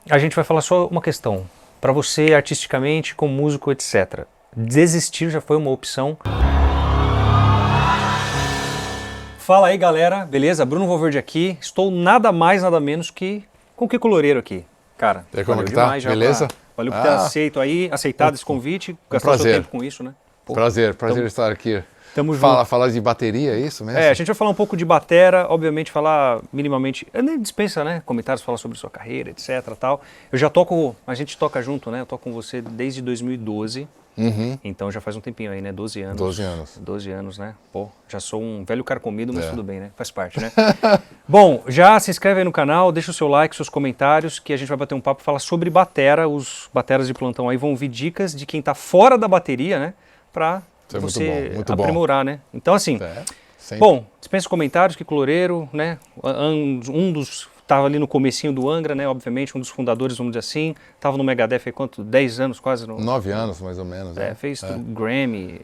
a gente vai falar só uma questão. Para você, artisticamente, como músico, etc. Desistir já foi uma opção? Fala aí, galera. Beleza? Bruno Valverde aqui. Estou nada mais, nada menos que com o Kiko Loureiro aqui. Cara, e aí, como valeu que tá? demais já. Beleza? Valeu por ter aceitado esse convite, gastar seu tempo com isso, né? Pô, prazer estar aqui. Tamo junto. Falar de bateria, é isso mesmo? A gente vai falar um pouco de batera, obviamente falar minimamente, nem dispensa, né, comentários, falar sobre sua carreira, etc, tal. Eu já toco, a gente toca junto, né, eu toco com você desde 2012, então já faz um tempinho aí, né, 12 anos. 12 anos. 12 anos, né, pô, já sou um velho carcomido, mas tudo bem, né, faz parte, né. Bom, já se inscreve aí no canal, deixa o seu like, seus comentários, que a gente vai bater um papo e falar sobre batera, os bateras de plantão aí vão ouvir dicas de quem tá fora da bateria, né, pra você muito aprimorar, né? Então assim, bom, dispensa comentários, Kiko Loureiro, né? Um dos, tava ali no comecinho do Angra, né? Obviamente, um dos fundadores, vamos dizer assim, tava no Megadeth há quanto? 10 anos quase? 9 anos, mais ou menos. Fez Grammy.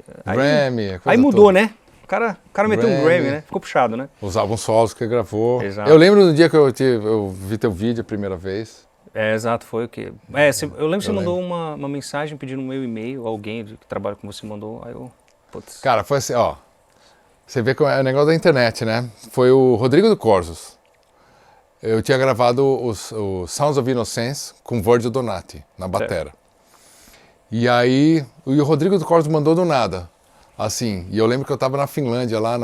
Aí mudou, toda, né? O cara meteu um Grammy, né? Ficou puxado, né? Os álbuns solos que gravou. Exato. Eu lembro do dia que eu vi teu vídeo a primeira vez. Exato, foi o que... eu lembro que você mandou uma mensagem pedindo o meu e-mail, alguém que trabalha com você mandou, aí eu... Putz. Cara, foi assim, ó... Você vê que é o negócio da internet, né? Foi o Rodrigo do Corsos. Eu tinha gravado o Sounds of Innocence com Virgil Donati, na batera. E aí, o Rodrigo do Corsos mandou do nada. Assim, e eu lembro que eu tava na Finlândia, lá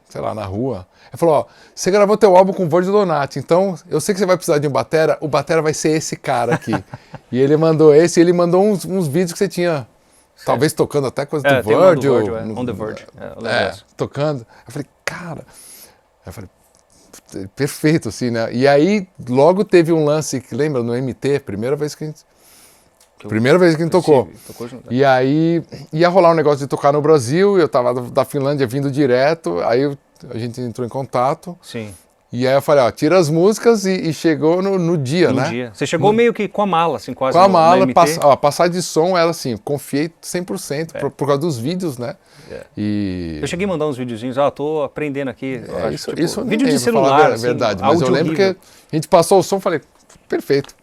sei lá, na rua. Ele falou, ó, você gravou teu álbum com o Virgil Donati, então eu sei que você vai precisar de um batera, o batera vai ser esse cara aqui. E ele mandou ele mandou uns vídeos que você tinha, talvez tocando até coisa do Virgil. On the Verge. Tocando. Eu falei, cara... perfeito, assim, né? E aí, logo teve um lance, que lembra, no MT, primeira vez que a gente tocou. E aí, ia rolar um negócio de tocar no Brasil, eu tava da Finlândia vindo direto, aí a gente entrou em contato. Sim. E aí eu falei, ó, tira as músicas e chegou no dia, né? No dia. Você chegou meio que com a mala, assim, quase. Com a mala, passar de som era assim, confiei 100% por causa dos vídeos, né? E... Eu cheguei a mandar uns videozinhos, tô aprendendo aqui. Isso vídeo de celular, assim, verdade, mas eu lembro que a gente passou o som e falei, perfeito.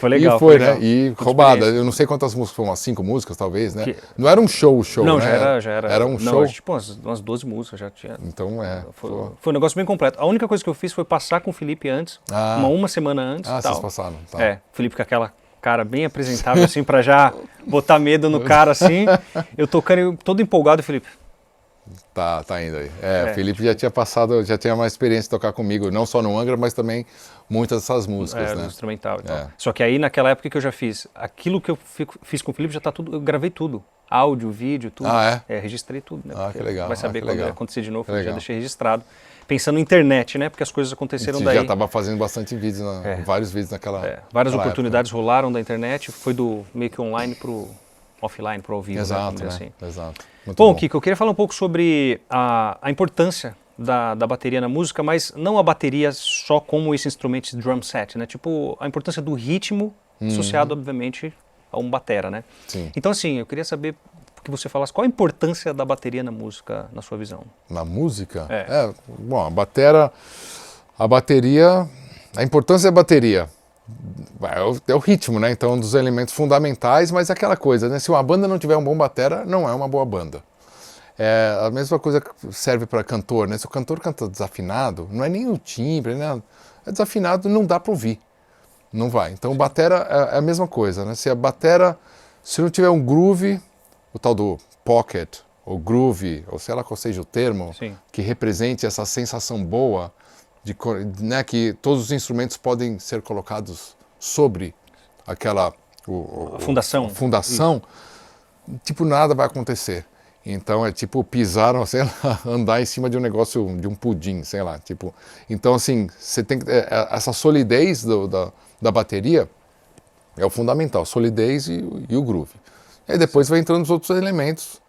Foi legal. E foi, né? E roubada. Eu não sei quantas músicas, foram umas 5 músicas, talvez, né? Não era um show, não, né? já era. Era um show? Tipo, umas 12 músicas já tinha. Então, Foi um negócio bem completo. A única coisa que eu fiz foi passar com o Felipe antes, uma semana antes. Vocês passaram. Tá. O Felipe com aquela cara bem apresentável, assim, pra já botar medo no cara, assim. Eu tocando todo empolgado, Felipe. Tá indo aí. O Felipe já tinha passado, já tinha uma experiência de tocar comigo, não só no Angra, mas também muitas dessas músicas, né? Instrumental e tal. Só que aí, naquela época que eu já fiz, aquilo que eu fiz com o Felipe já tá tudo, eu gravei tudo. Áudio, vídeo, tudo. Registrei tudo, né? Que legal. Vai saber quando acontecer de novo, eu já deixei registrado. Pensando na internet, né? Porque as coisas aconteceram daí. Já estava fazendo bastante vídeos, vários vídeos naquela várias oportunidades rolaram da internet, foi do meio que online pro offline, pro ao vivo. Exato, né? Assim. Exato. Bom, Kiko, eu queria falar um pouco sobre a importância da bateria na música, mas não a bateria só como esse instrumento de drum set, né? Tipo, a importância do ritmo associado, obviamente, a um batera, né? Sim. Então, assim, eu queria saber que você falasse qual a importância da bateria na música, na sua visão. Na música? Bom, a bateria, a importância da bateria é o ritmo, né? Então, um dos elementos fundamentais, mas é aquela coisa, né? Se uma banda não tiver um bom batera, não é uma boa banda. A mesma coisa serve para cantor, né? Se o cantor canta desafinado, não é nem o timbre, né? É desafinado, não dá para ouvir. Não vai. Então, batera é a mesma coisa, né? Se a batera, se não tiver um groove, o tal do pocket, ou groove, ou sei lá qual seja o termo, que represente essa sensação boa, né, que todos os instrumentos podem ser colocados sobre aquela fundação, tipo, nada vai acontecer. Então é tipo pisar, sei lá, andar em cima de um negócio, de um pudim, sei lá, tipo. Então, assim, você tem que essa solidez da bateria é o fundamental, solidez e o groove. E aí depois vai entrando os outros elementos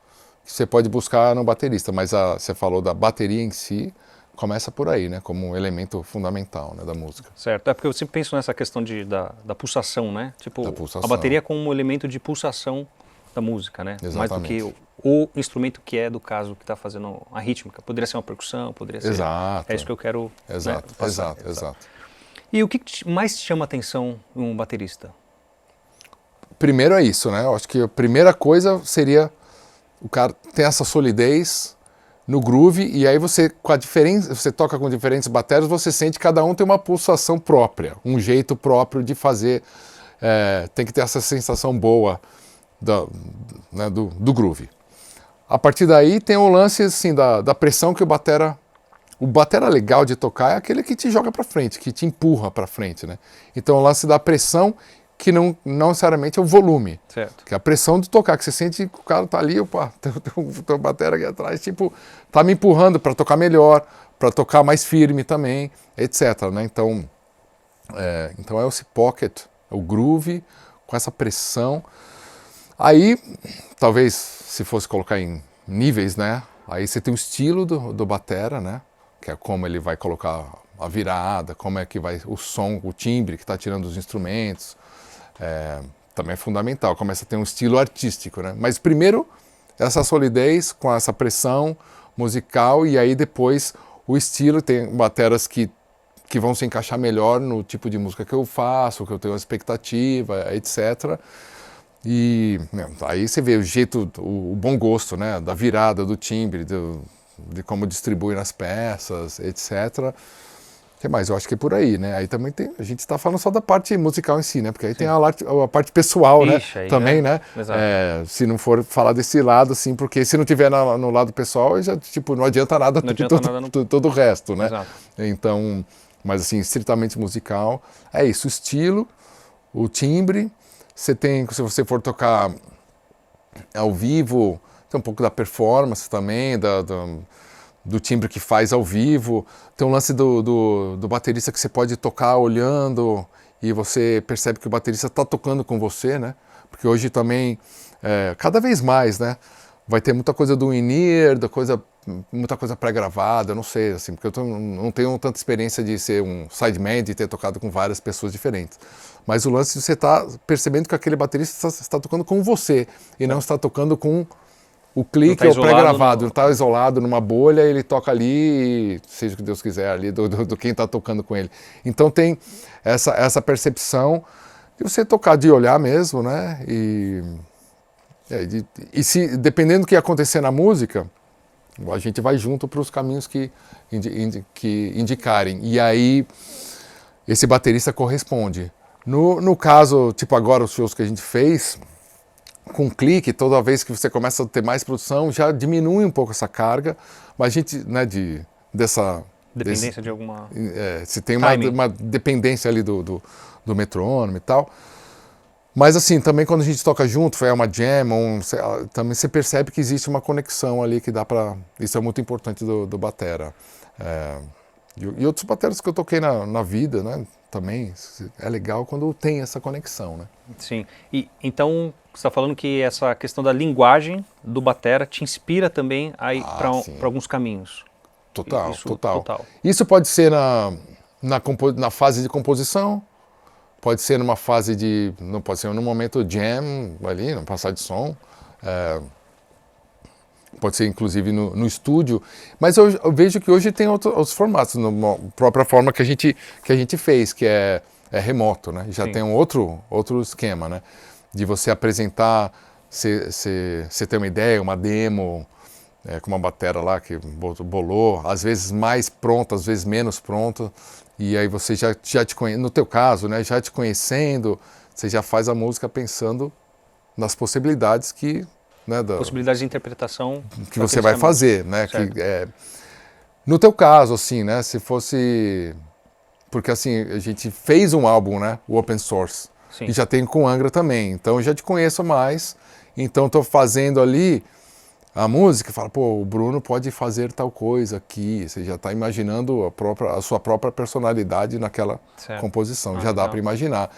que você pode buscar no baterista, mas você falou da bateria em si, começa por aí, né, como um elemento fundamental, né, da música. Certo, é porque eu sempre penso nessa questão da pulsação, né? Tipo, a bateria como um elemento de pulsação da música, né? Exatamente. Mais do que o instrumento que é do caso que está fazendo a rítmica. Poderia ser uma percussão, poderia ser... Exato. É isso que eu quero... Exato, né, exato. E o que mais te chama a atenção em um baterista? Primeiro é isso, né? Eu acho que a primeira coisa seria o cara ter essa solidez no groove, e aí você, com a diferença, você toca com diferentes baterias, você sente que cada um tem uma pulsação própria, um jeito próprio de fazer, tem que ter essa sensação boa do groove. A partir daí tem o lance assim, da pressão que o batera legal de tocar é aquele que te joga para frente, que te empurra para frente, né? Então o lance da pressão, que não necessariamente é o volume. Certo. Que é a pressão de tocar, que você sente que o cara tá ali, opa, tem uma bateria aqui atrás, tipo, tá me empurrando para tocar melhor, para tocar mais firme também, etc, né? Então é esse pocket, é o groove, com essa pressão. Aí, talvez, se fosse colocar em níveis, né? Aí você tem o estilo do batera, né? Que é como ele vai colocar a virada, como é que vai o som, o timbre que está tirando os instrumentos. Também é fundamental, começa a ter um estilo artístico, né? Mas primeiro, essa solidez com essa pressão musical, e aí depois o estilo. Tem bateras que vão se encaixar melhor no tipo de música que eu faço, que eu tenho uma expectativa, etc. E aí você vê o jeito, o bom gosto, né? Da virada, do timbre, de como distribui nas peças, etc. O que mais? Eu acho que é por aí, né? Aí também tem, a gente está falando só da parte musical em si, né? Porque aí tem a parte pessoal, Ixi, né? aí, Também, né? Exato. Se não for falar desse lado, assim, porque se não tiver no lado pessoal, já, tipo, não adianta nada, todo o resto, né? Exato. Então, mas assim, estritamente musical, é isso, o estilo, o timbre. Você tem, se você for tocar ao vivo, tem um pouco da performance também, do timbre que faz ao vivo. Tem um lance do baterista que você pode tocar olhando e você percebe que o baterista está tocando com você, né? Porque hoje também, cada vez mais, né? Vai ter muita coisa do in-ear, muita coisa pré-gravada, eu não sei, assim, porque eu não tenho tanta experiência de ser um sideman, de ter tocado com várias pessoas diferentes. Mas o lance de você estar percebendo que aquele baterista está tocando com você e não está tocando com o clique ou pré-gravado, não está isolado numa bolha, ele toca ali, e seja o que Deus quiser, ali do quem está tocando com ele. Então tem essa percepção de você tocar de olhar mesmo, né? E se, dependendo do que acontecer na música, a gente vai junto para os caminhos que indicarem. E aí esse baterista corresponde. No caso, tipo agora os shows que a gente fez, com clique, toda vez que você começa a ter mais produção, já diminui um pouco essa carga, mas a gente, né, dessa... Dependência de alguma... se tem uma dependência ali do metrônomo e tal. Mas assim, também quando a gente toca junto, foi uma jam, também você percebe que existe uma conexão ali que dá pra... Isso é muito importante do batera. E outros bateras que eu toquei na vida, né, também é legal quando tem essa conexão, né? Sim. E então você está falando que essa questão da linguagem do batera te inspira também a ir para alguns caminhos. Total. Isso pode ser na fase de composição, pode ser numa fase não pode ser num momento jam ali, no passar de som. Pode ser inclusive no estúdio, mas eu vejo que hoje tem outros formatos, na própria forma que a gente fez, que é remoto, né? Já tem um outro esquema, né? De você apresentar, você ter uma ideia, uma demo, com uma batera lá que bolou, às vezes mais pronta, às vezes menos pronta, e aí você já te conhece, no teu caso, né? Já te conhecendo, você já faz a música pensando nas possibilidades que... Né, possibilidades de interpretação que você vai fazer, né? No teu caso, assim, né? Se fosse... Porque, assim, a gente fez um álbum, né? O Open Source. Sim. E já tem com Angra também. Então, eu já te conheço mais. Então, estou fazendo ali a música. Fala, pô, o Bruno pode fazer tal coisa aqui. Você já está imaginando a sua própria personalidade naquela composição. Já dá para imaginar.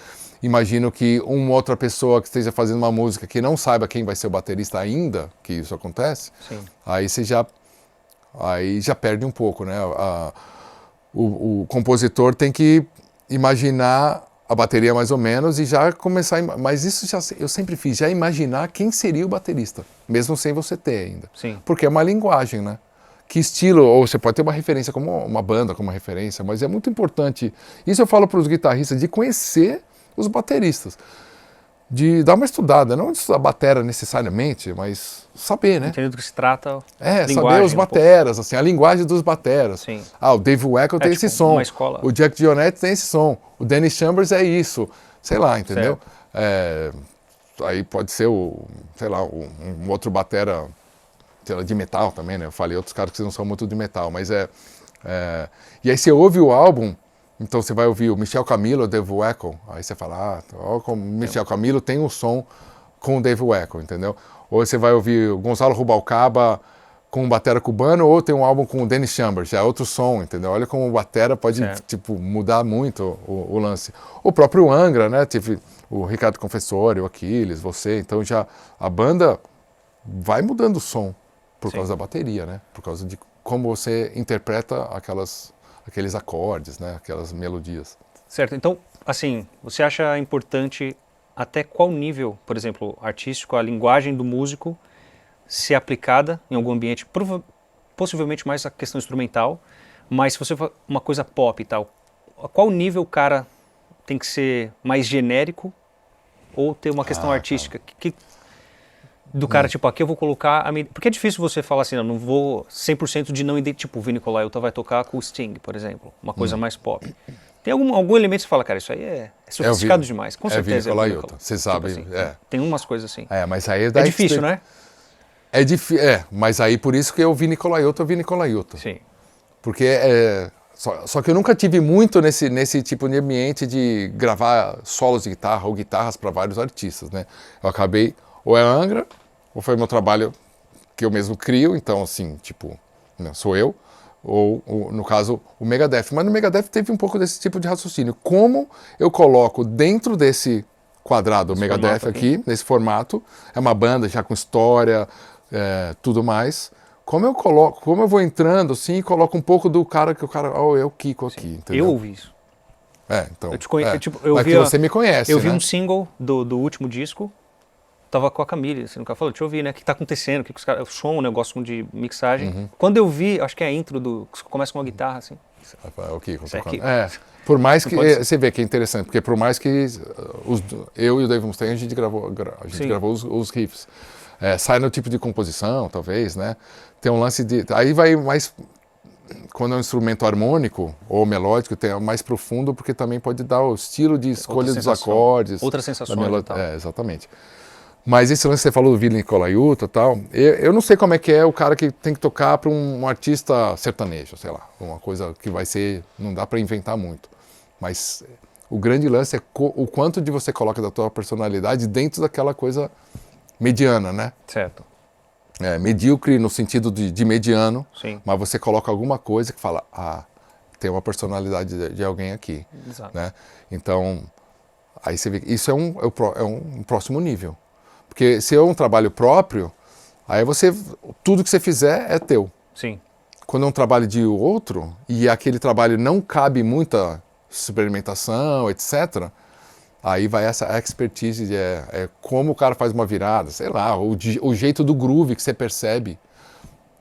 Imagino que uma outra pessoa que esteja fazendo uma música que não saiba quem vai ser o baterista ainda, que isso acontece, aí você já perde um pouco, né? O compositor tem que imaginar a bateria mais ou menos e já começar... Mas isso eu sempre fiz, já imaginar quem seria o baterista, mesmo sem você ter ainda. Sim. Porque é uma linguagem, né? que estilo, ou você pode ter uma referência como uma banda, como uma referência, mas é muito importante, isso eu falo para os guitarristas, de conhecer os bateristas, de dar uma estudada, não estudar batera necessariamente, mas saber, né? Entender do que se trata. Saber os bateras, assim, a linguagem dos bateras. Sim. O Dave Weckl tem esse som, o Jack Dionette tem esse som, o Dennis Chambers é isso, sei lá, entendeu? Aí pode ser um outro batera, sei lá, de metal também, né? Eu falei outros caras que não são muito de metal, mas e aí você ouve o álbum, então você vai ouvir o Michel Camilo, o Dave Weckl, aí você fala, como Michel Camilo tem um som com o Dave Weckl, entendeu? Ou você vai ouvir o Gonzalo Rubalcaba com um batera cubano, ou tem um álbum com o Dennis Chambers, já é outro som, entendeu? Olha como o batera pode, mudar muito o lance. O próprio Angra, né? Tive o Ricardo Confessori, o Aquiles, você, então já a banda vai mudando o som por causa da bateria, né? Por causa de como você interpreta aqueles acordes, né? Aquelas melodias. Certo, então, assim, você acha importante até qual nível, por exemplo, artístico, a linguagem do músico ser aplicada em algum ambiente, possivelmente mais a questão instrumental, mas se você for uma coisa pop e tal, a qual nível o cara tem que ser mais genérico ou ter uma questão artística? Do cara, tipo, aqui eu vou colocar... Porque é difícil você falar assim, não vou 100% de não identificar, tipo, o Vini Colaiuta vai tocar com o Sting, por exemplo, uma coisa mais pop. Tem algum elemento que você fala, cara, isso aí é sofisticado demais, com certeza. É Vini Colaiuta, você sabe. Tipo assim, tem umas coisas assim. Mas aí é difícil, né? É difícil, mas aí por isso que o Vini Colaiuta é o Vini Colaiuta. Sim. Porque só que eu nunca tive muito nesse tipo de ambiente de gravar solos de guitarra ou guitarras para vários artistas, né? Eu acabei, ou é Angra, ou foi meu trabalho que eu mesmo crio, então assim, tipo, né, sou eu, ou no caso o Megadeth. Mas no Megadeth teve um pouco desse tipo de raciocínio. Como eu coloco dentro desse quadrado o Megadeth aqui, nesse formato, é uma banda já com história, tudo mais. Como eu vou entrando assim e coloco um pouco do cara que é o Kiko aqui, entendeu? Eu ouvi isso. Então. Mas que você me conhece, eu vi né? um single do último disco, tava com a Camille, assim, no cara falou, deixa eu ouvir, né, o que tá acontecendo, que os caras, o som, o negócio de mixagem. Quando eu vi, acho que é a intro que começa com uma guitarra, assim. O Kiko tocando. Por mais que, você vê que é interessante, porque por mais que eu e o Dave Mustaine, a gente gravou os riffs. Sai no tipo de composição, talvez, né? Tem um lance de... Aí vai mais... Quando é um instrumento harmônico ou melódico, tem mais profundo, porque também pode dar o estilo de escolha dos acordes. Outras sensações e tal. Exatamente. Mas esse lance que você falou do Vini Colaiuta e tal, eu não sei como é que é o cara que tem que tocar para um artista sertanejo, sei lá, uma coisa que vai ser, não dá para inventar muito. Mas o grande lance é o quanto de você coloca da tua personalidade dentro daquela coisa mediana, né? Certo. Medíocre no sentido de mediano, sim, mas você coloca alguma coisa que fala, tem uma personalidade de alguém aqui. Exato. Né? Então, aí você vê que isso é um próximo nível. Porque se é um trabalho próprio, aí tudo que você fizer é teu. Sim. Quando é um trabalho de outro, e aquele trabalho não cabe muita experimentação, etc., aí vai essa expertise de como o cara faz uma virada, sei lá, o jeito do groove que você percebe.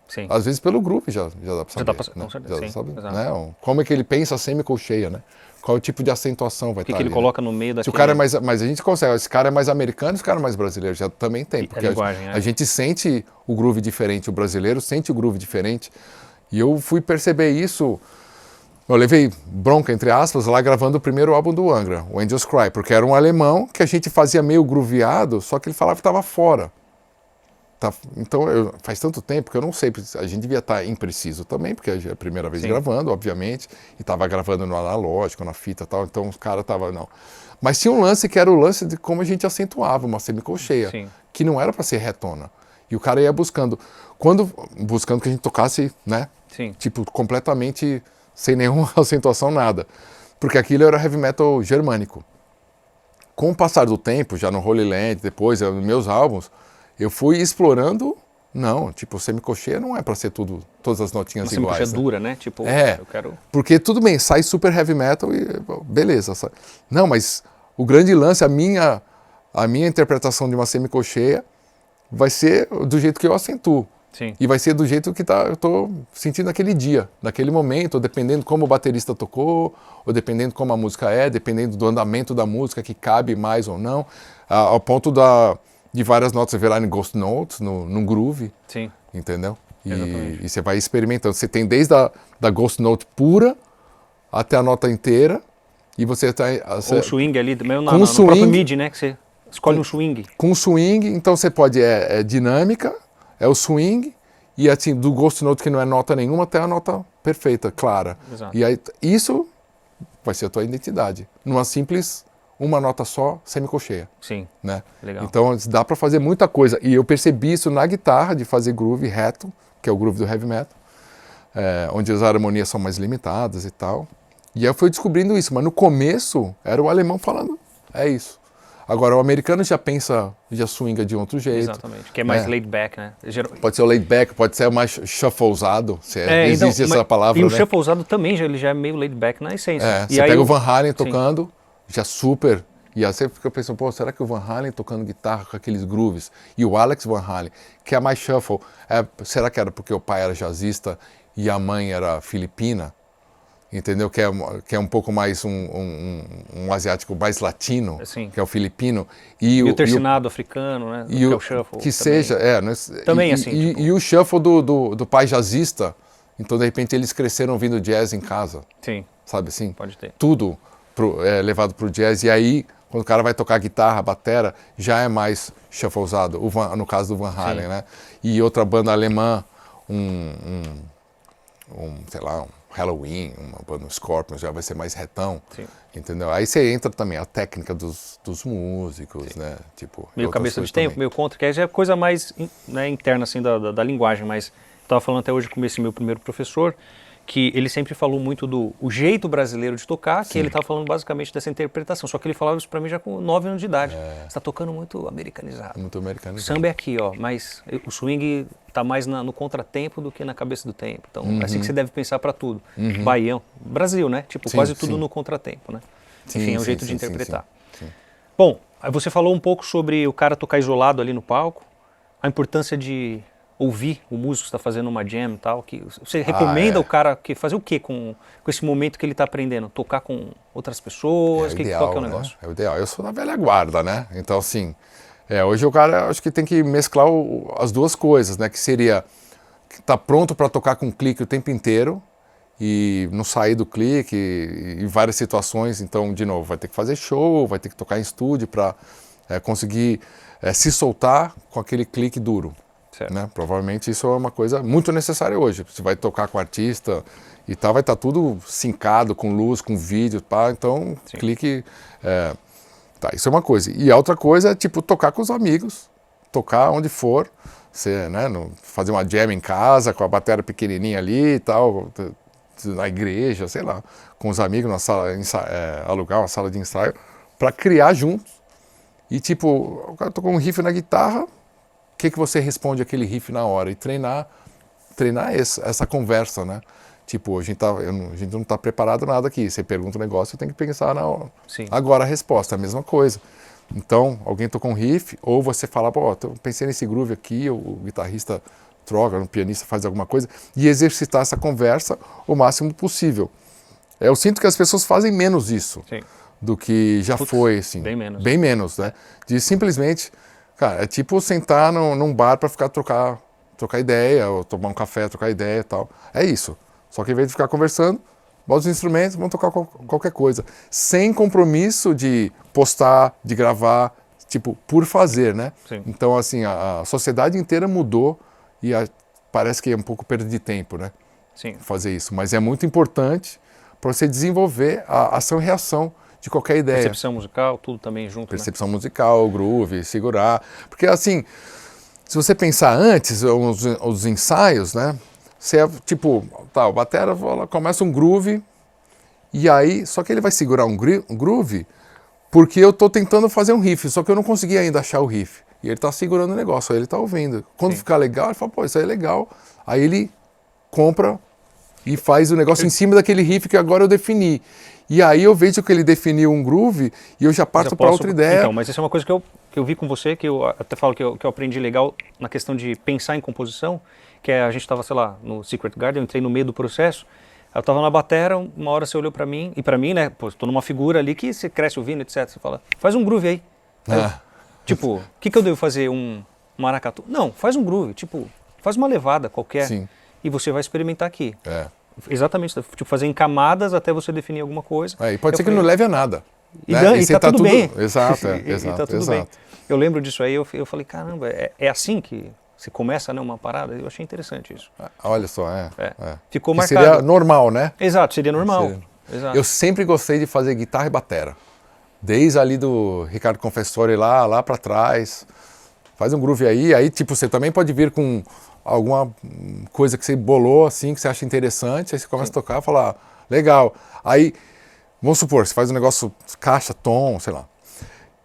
Sim. Às vezes pelo groove já dá pra saber. Já dá pra, né? com certeza, já sabe, exato. né? Como é que ele pensa semicolcheia, né? Qual o tipo de acentuação vai estar ali. O que ele coloca no meio daquele... Se o cara é mais... Mas a gente consegue, esse cara é mais americano, esse cara é mais brasileiro, já também tem. Porque a gente sente o groove diferente, o brasileiro sente o groove diferente. E eu fui perceber isso... Eu levei bronca, entre aspas, lá gravando o primeiro álbum do Angra, o Angels Cry, porque era um alemão que a gente fazia meio grooveado, só que ele falava que estava fora. Então, faz tanto tempo que eu não sei, a gente devia estar impreciso também, porque é a primeira vez gravando, obviamente, e estava gravando no analógico, na fita e tal, então os caras estavam, não. Mas tinha um lance que era o lance de como a gente acentuava uma semicolcheia, que não era para ser retona. E o cara ia buscando que a gente tocasse, né, tipo, completamente sem nenhuma acentuação, nada. Porque aquilo era heavy metal germânico. Com o passar do tempo, já no Holy Land, depois, nos meus álbuns, eu fui explorando, semicolcheia não é para ser todas as notinhas iguais. Semicolcheia dura, né? Tipo, eu quero... Porque tudo bem, sai super heavy metal e beleza. Não, mas o grande lance, a minha interpretação de uma semicolcheia vai ser do jeito que eu acentuo. Sim. E vai ser do jeito que eu tô sentindo naquele dia, naquele momento, ou dependendo como o baterista tocou, ou dependendo como a música é, dependendo do andamento da música, que cabe mais ou não, ao ponto de várias notas virarem ghost notes num groove. Sim. Entendeu? E você vai experimentando. Você tem desde da ghost note pura até a nota inteira, e você tá... Ou swing ali, meio com no swing, próprio MIDI, né? Que você escolhe um swing. Com swing, então você pode... É dinâmica, é o swing, e assim, do ghost note que não é nota nenhuma até a nota perfeita, clara. Exato. E aí, isso vai ser a tua identidade. Numa simples, uma nota só, semicolcheia. Sim, né? Legal. Então dá para fazer muita coisa. E eu percebi isso na guitarra, de fazer groove reto, que é o groove do heavy metal, onde as harmonias são mais limitadas e tal. E eu fui descobrindo isso, mas no começo era o alemão falando, é isso. Agora o americano já pensa, já swinga de outro jeito. Exatamente, que é mais laid back, né? Pode ser o laid back, pode ser mais shuffleizado, se existe essa palavra, e o né? shuffleizado também, ele já é meio laid back na essência. Você pega o Van Halen tocando, já super... E aí você fica pensando, pô, será que o Van Halen tocando guitarra com aqueles grooves? E o Alex Van Halen, que é mais shuffle, será que era porque o pai era jazzista e a mãe era filipina? Entendeu? Que é um pouco mais um asiático mais latino, que é o filipino. E o tercinado africano, né? Que é o shuffle. Que também. seja, Também assim. E o shuffle do pai jazzista, então de repente eles cresceram ouvindo jazz em casa. Sim. Sabe assim? Pode ter. Tudo levado pro jazz, e aí quando o cara vai tocar guitarra, batera, já é mais shuffleizado, no caso do Van Halen, né? E outra banda alemã, sei lá, um Halloween, uma banda Scorpions, já vai ser mais retão, entendeu? Aí você entra também a técnica dos músicos, né? Tipo, meio cabeça de tempo, meio contra, que aí já é coisa mais interna assim da linguagem, mas eu estava falando até hoje com esse meu primeiro professor, que ele sempre falou muito do jeito brasileiro de tocar, que ele estava falando basicamente dessa interpretação. Só que ele falava isso para mim já com 9 anos de idade. Você está tocando muito americanizado. Muito americanizado. O samba é aqui, ó, mas o swing está mais no contratempo do que na cabeça do tempo. Então, é assim que você deve pensar para tudo. Baião, Brasil, né? Tipo, quase tudo no contratempo, né? Enfim, é um jeito de interpretar. Sim. Bom, aí você falou um pouco sobre o cara tocar isolado ali no palco, a importância de ouvir o músico que está fazendo uma jam e tal, que você recomenda o cara que fazer o quê com esse momento que ele está aprendendo? Tocar com outras pessoas? Qual que é o negócio? É o ideal. Eu sou da velha guarda, né? Então, assim, hoje o cara acho que tem que mesclar as duas coisas, né? Que seria estar pronto para tocar com clique o tempo inteiro e não sair do clique em várias situações. Então, de novo, vai ter que fazer show, vai ter que tocar em estúdio para conseguir se soltar com aquele clique duro. Né? Provavelmente isso é uma coisa muito necessária hoje. Você vai tocar com artista e tal, vai estar tudo sincado com luz, com vídeo, pá, então clique. Tá, isso é uma coisa. E a outra coisa é tipo tocar com os amigos, tocar onde for, fazer uma jam em casa com a bateria pequenininha ali e tal, na igreja, sei lá, com os amigos na sala, alugar uma sala de ensaio para criar juntos. E tipo, o cara tocou um riff na guitarra. O que você responde aquele riff na hora? E treinar essa conversa, né? Tipo, a gente não está preparado nada aqui. Você pergunta um negócio, eu tenho que pensar na hora. Agora a resposta é a mesma coisa. Então, alguém tocou um riff, ou você fala, pô, pensei nesse groove aqui, o guitarrista troca, o pianista faz alguma coisa, e exercitar essa conversa o máximo possível. Eu sinto que as pessoas fazem menos isso do que já foi, assim. Bem menos, né? De simplesmente... Cara, é tipo sentar num bar para ficar trocar ideia, ou tomar um café, trocar ideia e tal. É isso. Só que em vez de ficar conversando, bota os instrumentos, vamos tocar qualquer coisa. Sem compromisso de postar, de gravar, tipo, por fazer, né? Então, assim, a sociedade inteira mudou e parece que é um pouco perda de tempo, né? Fazer isso. Mas é muito importante para você desenvolver a ação e reação de qualquer ideia. Percepção musical, tudo também junto, Percepção musical, groove, segurar. Porque assim, se você pensar antes, os ensaios, né? Você tipo, o batera começa um groove, e aí, só que ele vai segurar um groove porque eu tô tentando fazer um riff, só que eu não consegui ainda achar o riff. E ele tá segurando o negócio, aí ele tá ouvindo. Quando ficar legal, ele fala, pô, isso aí é legal. Aí ele compra e faz o negócio em cima daquele riff que agora eu defini. E aí eu vejo que ele definiu um groove e eu já parto para outra ideia. Então, mas isso é uma coisa que eu vi com você, que eu até falo que eu aprendi legal na questão de pensar em composição, que a gente estava, sei lá, no Secret Garden, eu entrei no meio do processo, eu estava na batera, uma hora você olhou para mim, e para mim, né, pô, tô numa figura ali que você cresce ouvindo, etc. Você fala, faz um groove aí. Tipo, o que eu devo fazer? Um maracatu? Não, faz um groove, tipo, faz uma levada qualquer. Sim. E você vai experimentar aqui. É. Exatamente, tipo, fazer em camadas até você definir alguma coisa. E pode ser que não leve a nada. E, né? e tá tudo bem. Exato, e tá tudo bem. Eu lembro disso aí, eu falei, caramba, é assim que você começa, né, uma parada? Eu achei interessante isso. Olha só, Ficou que marcado. Seria normal, né? Exato, seria normal. Exato. Eu sempre gostei de fazer guitarra e batera. Desde ali do Ricardo Confessori lá para trás. Faz um groove aí tipo, você também pode vir com alguma coisa que você bolou, assim, que você acha interessante, aí você começa a tocar e falar, legal. Aí, vamos supor, você faz um negócio, caixa, tom, sei lá.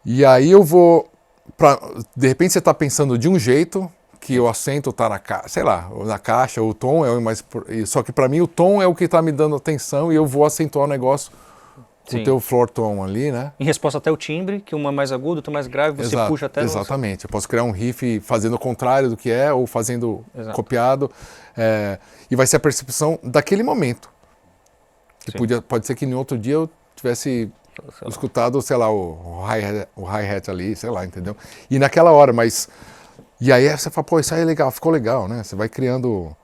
E aí eu vou, de repente você está pensando de um jeito, que o acento está na caixa, o tom é o mais... Só que para mim o tom é o que está me dando atenção e eu vou acentuar o negócio com o teu floor tom ali, né? Em resposta até o timbre, que uma é mais agudo, outra mais grave, você puxa até... Exatamente. Eu posso criar um riff fazendo o contrário do que é, ou fazendo copiado. E vai ser a percepção daquele momento. Que pode ser que no outro dia eu tivesse escutado, sei lá, o hi-hat ali, sei lá, entendeu? E naquela hora, mas... E aí você fala, pô, isso aí é legal, ficou legal, né? Você vai criando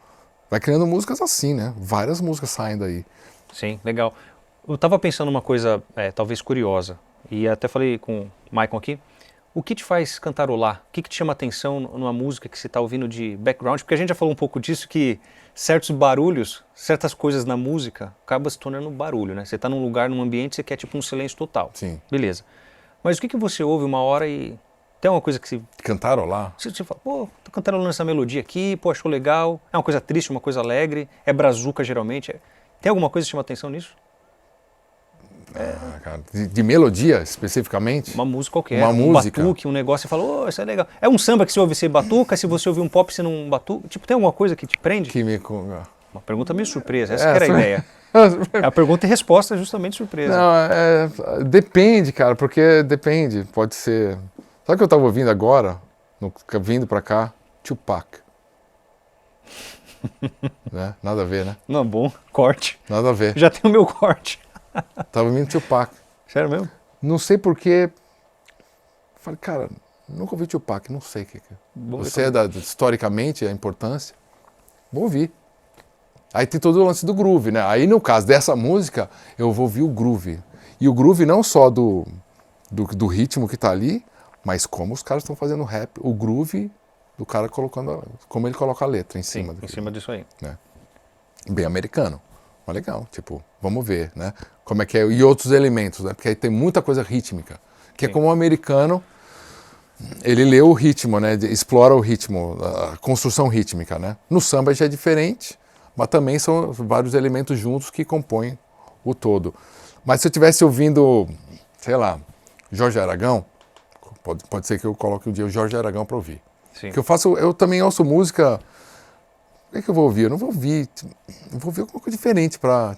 músicas assim, né? Várias músicas saem daí. Sim, legal. Eu estava pensando uma coisa talvez curiosa, e até falei com o Maicon aqui, o que te faz cantarolar? O que te chama atenção numa música que você está ouvindo de background? Porque a gente já falou um pouco disso, que certos barulhos, certas coisas na música, acabam se tornando barulho, né? Você está num lugar, num ambiente, você quer tipo um silêncio total. Sim. Beleza. Mas o que você ouve uma hora e... Tem uma coisa que você... Cantarolar? Você fala, pô, tô cantarolando essa melodia aqui, pô, achou legal. É uma coisa triste, uma coisa alegre, é brazuca geralmente. Tem alguma coisa que chama atenção nisso? Cara, de melodia, especificamente? Uma música qualquer, uma música. Batuque, um negócio, você fala, oh, isso é legal. É um samba que você ouve, você batuca, se você ouvir um pop, você não batuca. Tipo, tem alguma coisa que te prende? Uma pergunta meio surpresa, essa que era a ideia. A pergunta e resposta é justamente surpresa. Não, depende, cara, porque depende, pode ser... Sabe o que eu tava ouvindo agora, vindo pra cá? Tupac. Né? Nada a ver, né? Não, bom, corte. Nada a ver. Já tem o meu corte. Tava ouvindo Tupac. Sério mesmo? Não sei porquê. Falei, cara, nunca ouvi Tupac, não sei o que é. Você historicamente, a importância. Vou ouvir. Aí tem todo o lance do groove, né? Aí no caso dessa música, eu vou ouvir o groove. E o groove não só do ritmo que tá ali, mas como os caras estão fazendo rap. O groove do cara colocando, como ele coloca a letra em cima. Em cima disso aí. Né? Bem americano. Mas legal, tipo, vamos ver, né? Como é que é. E outros elementos, né? Porque aí tem muita coisa rítmica. Que é como o americano, ele lê o ritmo, né? Explora o ritmo, a construção rítmica, né? No samba já é diferente, mas também são vários elementos juntos que compõem o todo. Mas se eu estivesse ouvindo, sei lá, Jorge Aragão, pode ser que eu coloque um dia o Jorge Aragão para ouvir. Sim. Que eu também ouço música. O que eu vou ouvir? Eu não vou ouvir. Eu vou ouvir alguma coisa diferente para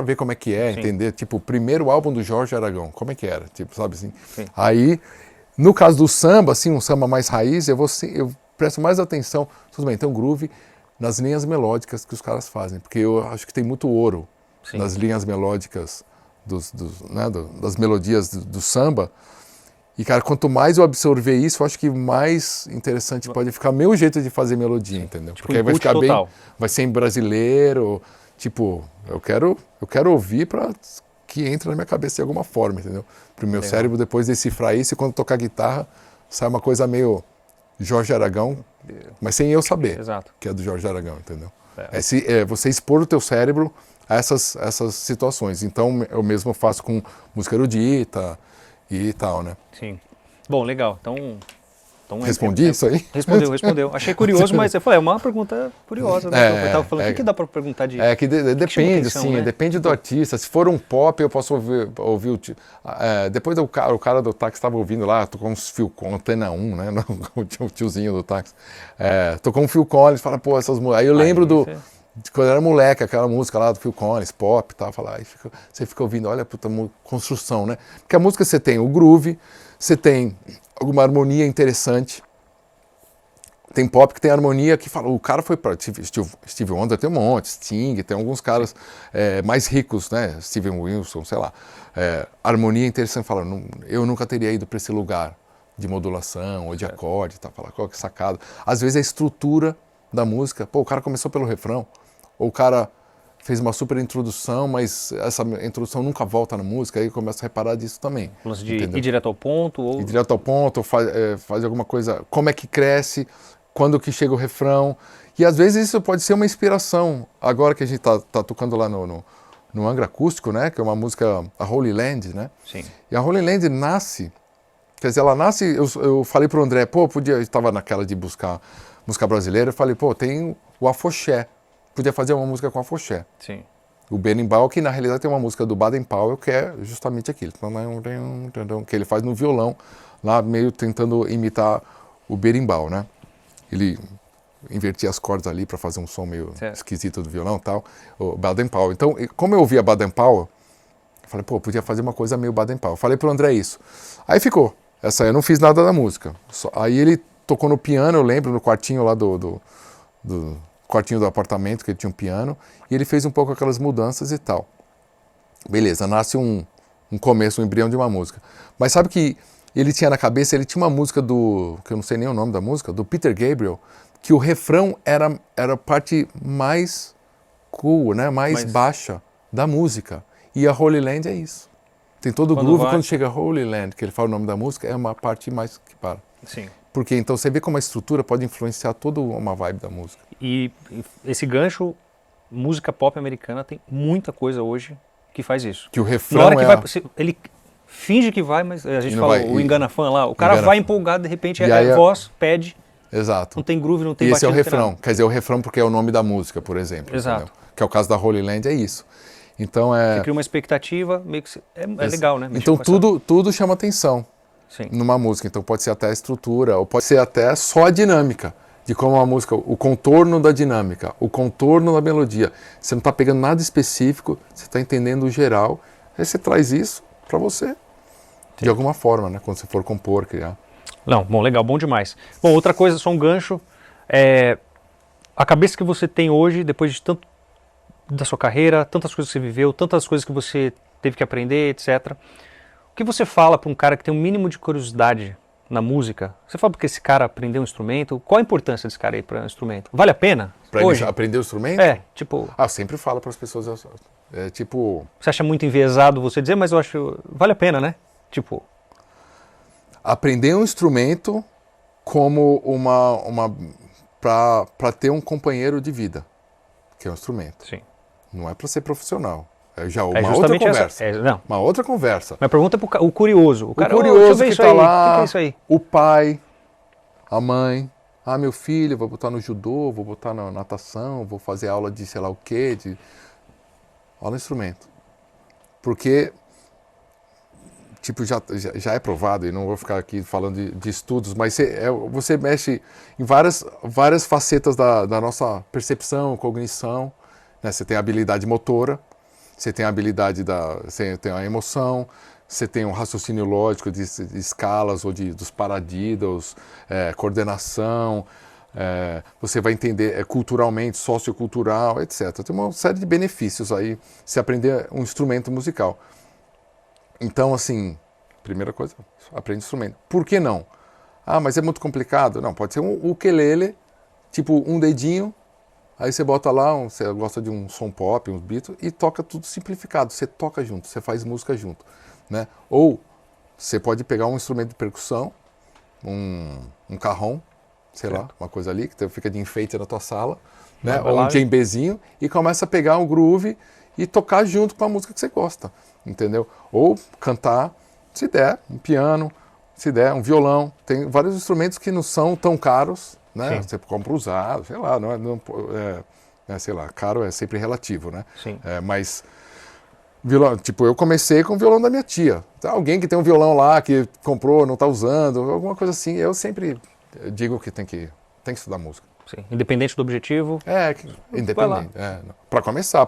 ver como é que é, Sim. entender. Tipo, o primeiro álbum do Jorge Aragão, como é que era? Tipo, sabe assim? Sim. Aí, no caso do samba, assim, um samba mais raiz, eu presto mais atenção, tudo bem, tem um groove nas linhas melódicas que os caras fazem, porque eu acho que tem muito ouro nas linhas melódicas das melodias do samba. E, cara, quanto mais eu absorver isso, eu acho que mais interessante pode ficar meu jeito de fazer melodia, entendeu? Tipo, porque aí vai ficar total. bem, vai ser em brasileiro, tipo, eu quero ouvir para que entre na minha cabeça de alguma forma, entendeu? Para o meu cérebro depois decifrar isso e quando tocar guitarra, sai uma coisa meio Jorge Aragão, mas sem eu saber. Exato. Que é do Jorge Aragão, entendeu? É você expor o teu cérebro a essas situações. Então, eu mesmo faço com música erudita, e tal, né? Sim. Bom, legal. Então respondi isso aí? Respondeu. Achei curioso, mas eu falei, é uma pergunta curiosa, né? Eu estava falando, o que dá para perguntar de... Depende, atenção, sim, né? Depende do artista. Se for um pop, eu posso ouvir depois o cara do táxi estava ouvindo lá, tocou uns Phil Collins, Antena 1, né? O tiozinho do táxi. Tocou um Phil Collins, fala, pô, essas músicas. Aí eu lembro quando eu era moleque, aquela música lá do Phil Collins, pop e tal, você fica ouvindo, olha a puta construção, né? Porque a música você tem o groove, você tem alguma harmonia interessante, tem pop que tem harmonia que fala, o cara foi para Steve Wonder, tem um monte, Sting, tem alguns caras mais ricos, né? Steven Wilson, sei lá. Harmonia interessante, fala, eu nunca teria ido para esse lugar de modulação ou de acorde, tá? Fala, qual que sacada. Às vezes a estrutura da música, pô, o cara começou pelo refrão, ou o cara fez uma super introdução, mas essa introdução nunca volta na música, aí começa a reparar disso também. O lance de ir direto ao ponto? Ou... Ir direto ao ponto, ou faz alguma coisa, como é que cresce, quando que chega o refrão, e às vezes isso pode ser uma inspiração. Agora que a gente tá tocando lá no Angra Acústico, né, que é uma música, a Holy Land, né? Sim. E a Holy Land nasce, quer dizer, ela nasce, eu falei pro André, pô, eu estava naquela de buscar música brasileira, eu falei, pô, tem o afoxé, podia fazer uma música com afoxé. Sim. O berimbau, que na realidade tem uma música do Baden Powell, que é justamente aquilo, que ele faz no violão, lá meio tentando imitar o berimbau, né? Ele invertia as cordas ali para fazer um som meio esquisito do violão e tal, o Baden Powell. Então, como eu ouvia Baden Powell, eu falei, pô, podia fazer uma coisa meio Baden Powell. Falei pro André isso. Aí ficou. Essa aí eu não fiz nada da música. Aí ele tocou no piano, eu lembro, no quartinho lá do quartinho do apartamento, que ele tinha um piano, e ele fez um pouco aquelas mudanças e tal. Beleza, nasce um começo, um embrião de uma música. Mas sabe que ele tinha na cabeça, ele tinha uma música que eu não sei nem o nome da música, do Peter Gabriel, que o refrão era a parte mais cool, né, mais baixa da música. E a Holy Land é isso. Tem todo o groove, quando chega Holy Land, que ele fala o nome da música, é uma parte mais que para. Sim. Porque então você vê como a estrutura pode influenciar toda uma vibe da música. E esse gancho, música pop americana, tem muita coisa hoje que faz isso. Que o refrão na hora que vai, ele finge que vai, mas a gente fala, o engana-fã lá, o cara vai empolgado, de repente a voz pede. Exato. Não tem groove, não tem batida. E esse é o refrão, quer dizer, o refrão porque é o nome da música, por exemplo. Exato. Entendeu? Que é o caso da Holy Land, é isso. Então Você cria uma expectativa, meio que é legal, né? Então tudo chama atenção. Sim. Numa música. Então pode ser até a estrutura, ou pode ser até só a dinâmica, de como a música, o contorno da dinâmica, o contorno da melodia. Você não está pegando nada específico, você está entendendo o geral, aí você traz isso para você, de alguma forma, né? Quando você for compor, criar. Não, bom, legal, bom demais. Bom, outra coisa, só um gancho, a cabeça que você tem hoje, depois de tanto da sua carreira, tantas coisas que você viveu, tantas coisas que você teve que aprender, etc. O que você fala para um cara que tem um mínimo de curiosidade na música? Você fala porque esse cara aprendeu um instrumento? Qual a importância desse cara aí para um instrumento? Vale a pena? Para ele aprender o instrumento? Tipo... Eu sempre falo para as pessoas, tipo... Você acha muito enviesado você dizer, mas eu acho... Vale a pena, né? Tipo... Aprender um instrumento como para ter um companheiro de vida, que é um instrumento. Sim. Não é para ser profissional. É já uma outra conversa. Uma outra conversa. Mas pergunta para o curioso. O cara, curioso que está lá, o que é isso aí? O pai, a mãe. Meu filho, vou botar no judô, vou botar na natação, vou fazer aula de sei lá o quê. Aula de instrumento. Porque... Tipo, já é provado, e não vou ficar aqui falando de estudos, mas você mexe em várias facetas da nossa percepção, cognição, né? Você tem a habilidade motora, você tem a habilidade você tem a emoção, você tem um raciocínio lógico de escalas ou dos paradiddles, coordenação, você vai entender culturalmente, sociocultural, etc. Tem uma série de benefícios aí se aprender um instrumento musical. Então, assim, primeira coisa, aprende instrumento. Por que não? Mas é muito complicado. Não, pode ser um ukulele, tipo um dedinho, aí você bota lá, você gosta de um som pop, uns Beatles, e toca tudo simplificado. Você toca junto, você faz música junto, né? Ou você pode pegar um instrumento de percussão, um carrom, sei lá, uma coisa ali, que fica de enfeite na tua sala, né? Ou um djembezinho, e começa a pegar um groove e tocar junto com a música que você gosta. Entendeu? Ou cantar, se der, um piano, se der, um violão. Tem vários instrumentos que não são tão caros, né? Sim. Você compra usado, sei lá, sei lá, caro é sempre relativo, né? Sim. Mas violão, tipo, eu comecei com o violão da minha tia. Alguém que tem um violão lá, que comprou, não está usando, alguma coisa assim. Eu sempre digo que tem que estudar música. Sim. Independente do objetivo. Independente. Para começar.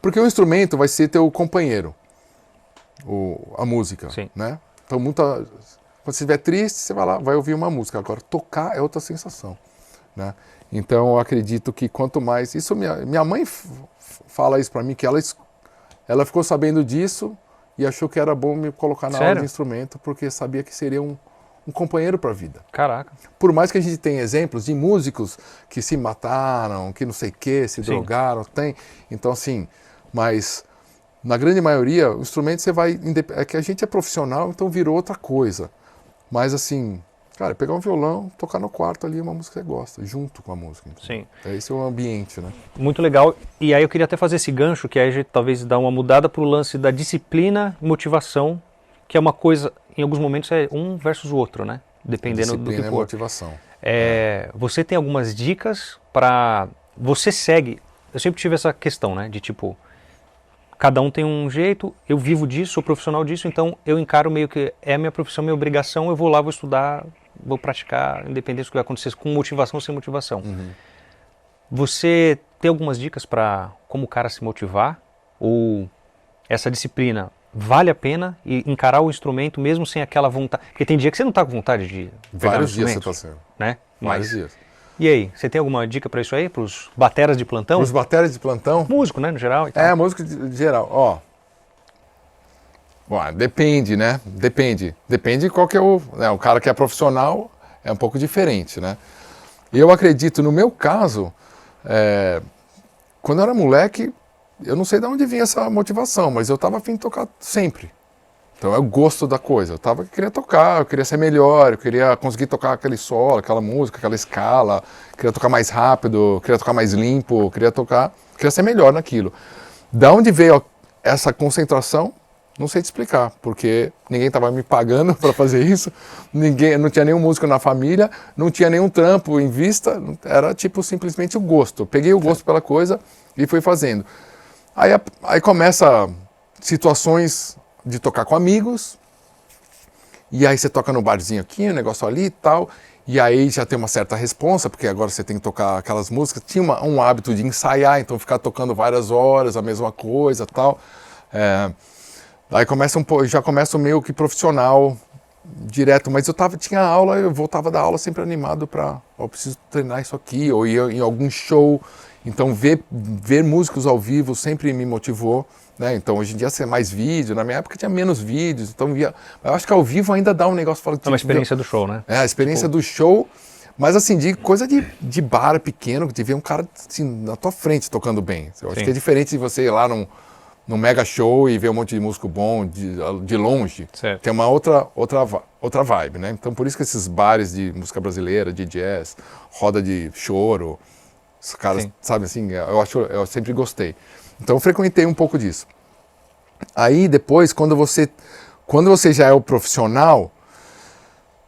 Porque o instrumento vai ser teu companheiro, a música. Sim. Né? Então, quando você estiver triste, você vai lá, vai ouvir uma música. Agora, tocar é outra sensação. Né? Então, eu acredito que quanto mais... Isso, minha mãe fala isso para mim, que ela ficou sabendo disso e achou que era bom me colocar na aula de instrumento, porque sabia que seria um companheiro para a vida. Caraca. Por mais que a gente tenha exemplos de músicos que se mataram, que não sei o que, se drogaram, tem. Então, assim, mas na grande maioria, o instrumento você vai... É que a gente é profissional, então virou outra coisa. Mas, assim, cara, pegar um violão, tocar no quarto ali uma música que você gosta, junto com a música. Entendeu? Sim. Esse é o ambiente, né? Muito legal. E aí eu queria até fazer esse gancho, que aí a gente talvez dá uma mudada para o lance da disciplina e motivação, que é uma coisa, em alguns momentos é um versus o outro, né? Dependendo do que for. Disciplina e motivação. Você tem algumas dicas para... Você segue... Eu sempre tive essa questão, né? De tipo, cada um tem um jeito, eu vivo disso, sou profissional disso, então eu encaro meio que é a minha profissão, minha obrigação, eu vou lá, vou estudar, vou praticar, independente do que vai acontecer, com motivação ou sem motivação. Uhum. Você tem algumas dicas para como o cara se motivar? Ou essa disciplina vale a pena e encarar o instrumento mesmo sem aquela vontade? Porque tem dia que você não está com vontade de pegar Vários o dias instrumento, você está sendo. né? Vários dias. E aí, você tem alguma dica para isso aí? Para os bateras de plantão? Os bateras de plantão? Músico, né, no geral. E tal. Músico de geral. Ó. Bom, depende, né? Depende de qual que é o cara que é profissional é um pouco diferente, né? Eu acredito, no meu caso, quando eu era moleque, eu não sei de onde vinha essa motivação, mas eu estava a fim de tocar sempre. Então é o gosto da coisa. Eu queria tocar, eu queria ser melhor, eu queria conseguir tocar aquele solo, aquela música, aquela escala, queria tocar mais rápido, queria tocar mais limpo, queria ser melhor naquilo. Da onde veio essa concentração? Não sei te explicar, porque ninguém estava me pagando para fazer isso, não tinha nenhum músico na família, não tinha nenhum trampo em vista, era tipo simplesmente o gosto. Eu peguei o gosto pela coisa e fui fazendo. Aí começa situações de tocar com amigos, e aí você toca no barzinho aqui, um negócio ali e tal, e aí já tem uma certa responsa, porque agora você tem que tocar aquelas músicas. Tinha um hábito de ensaiar, então ficar tocando várias horas a mesma coisa e tal. Aí já começa meio que profissional, direto, mas tinha aula, eu voltava da aula sempre animado eu preciso treinar isso aqui, ou ia em algum show. Então ver músicos ao vivo sempre me motivou, né? Então hoje em dia tem mais vídeo, na minha época tinha menos vídeos, então eu acho que ao vivo ainda dá um negócio... É uma experiência do show, né? A experiência do show, mas assim, de coisa de bar pequeno, de ver um cara assim, na tua frente tocando bem. Eu acho que é diferente de você ir lá num mega show e ver um monte de músico bom de longe. Certo. Tem uma outra vibe, né? Então por isso que esses bares de música brasileira, de jazz, roda de choro, os caras, sabe assim, eu sempre gostei. Então eu frequentei um pouco disso. Aí depois, quando você já é o profissional,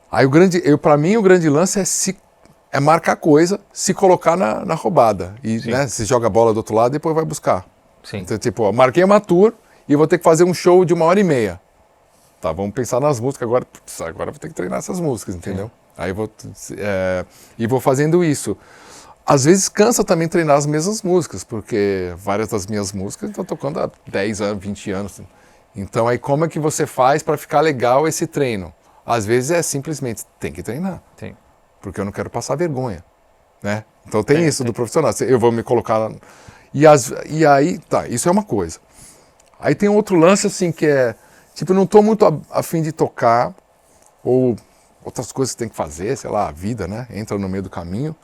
aí para mim o grande lance é marcar coisa, se colocar na roubada. E né, você joga a bola do outro lado e depois vai buscar. Sim. Então, tipo, eu marquei uma tour e vou ter que fazer um show de 1h30. Tá, vamos pensar nas músicas agora. Agora eu vou ter que treinar essas músicas, entendeu? Aí vou fazendo isso. Às vezes cansa também treinar as mesmas músicas, porque várias das minhas músicas estão tocando há 10 anos, 20 anos. Então aí como é que você faz para ficar legal esse treino? Às vezes é simplesmente, tem que treinar. Sim. Porque eu não quero passar vergonha, né? Então tem isso do profissional. Eu vou me colocar... E aí, tá, isso é uma coisa. Aí tem outro lance assim que é, tipo, eu não estou muito a fim de tocar, ou outras coisas que tem que fazer, sei lá, a vida, né? Entra no meio do caminho.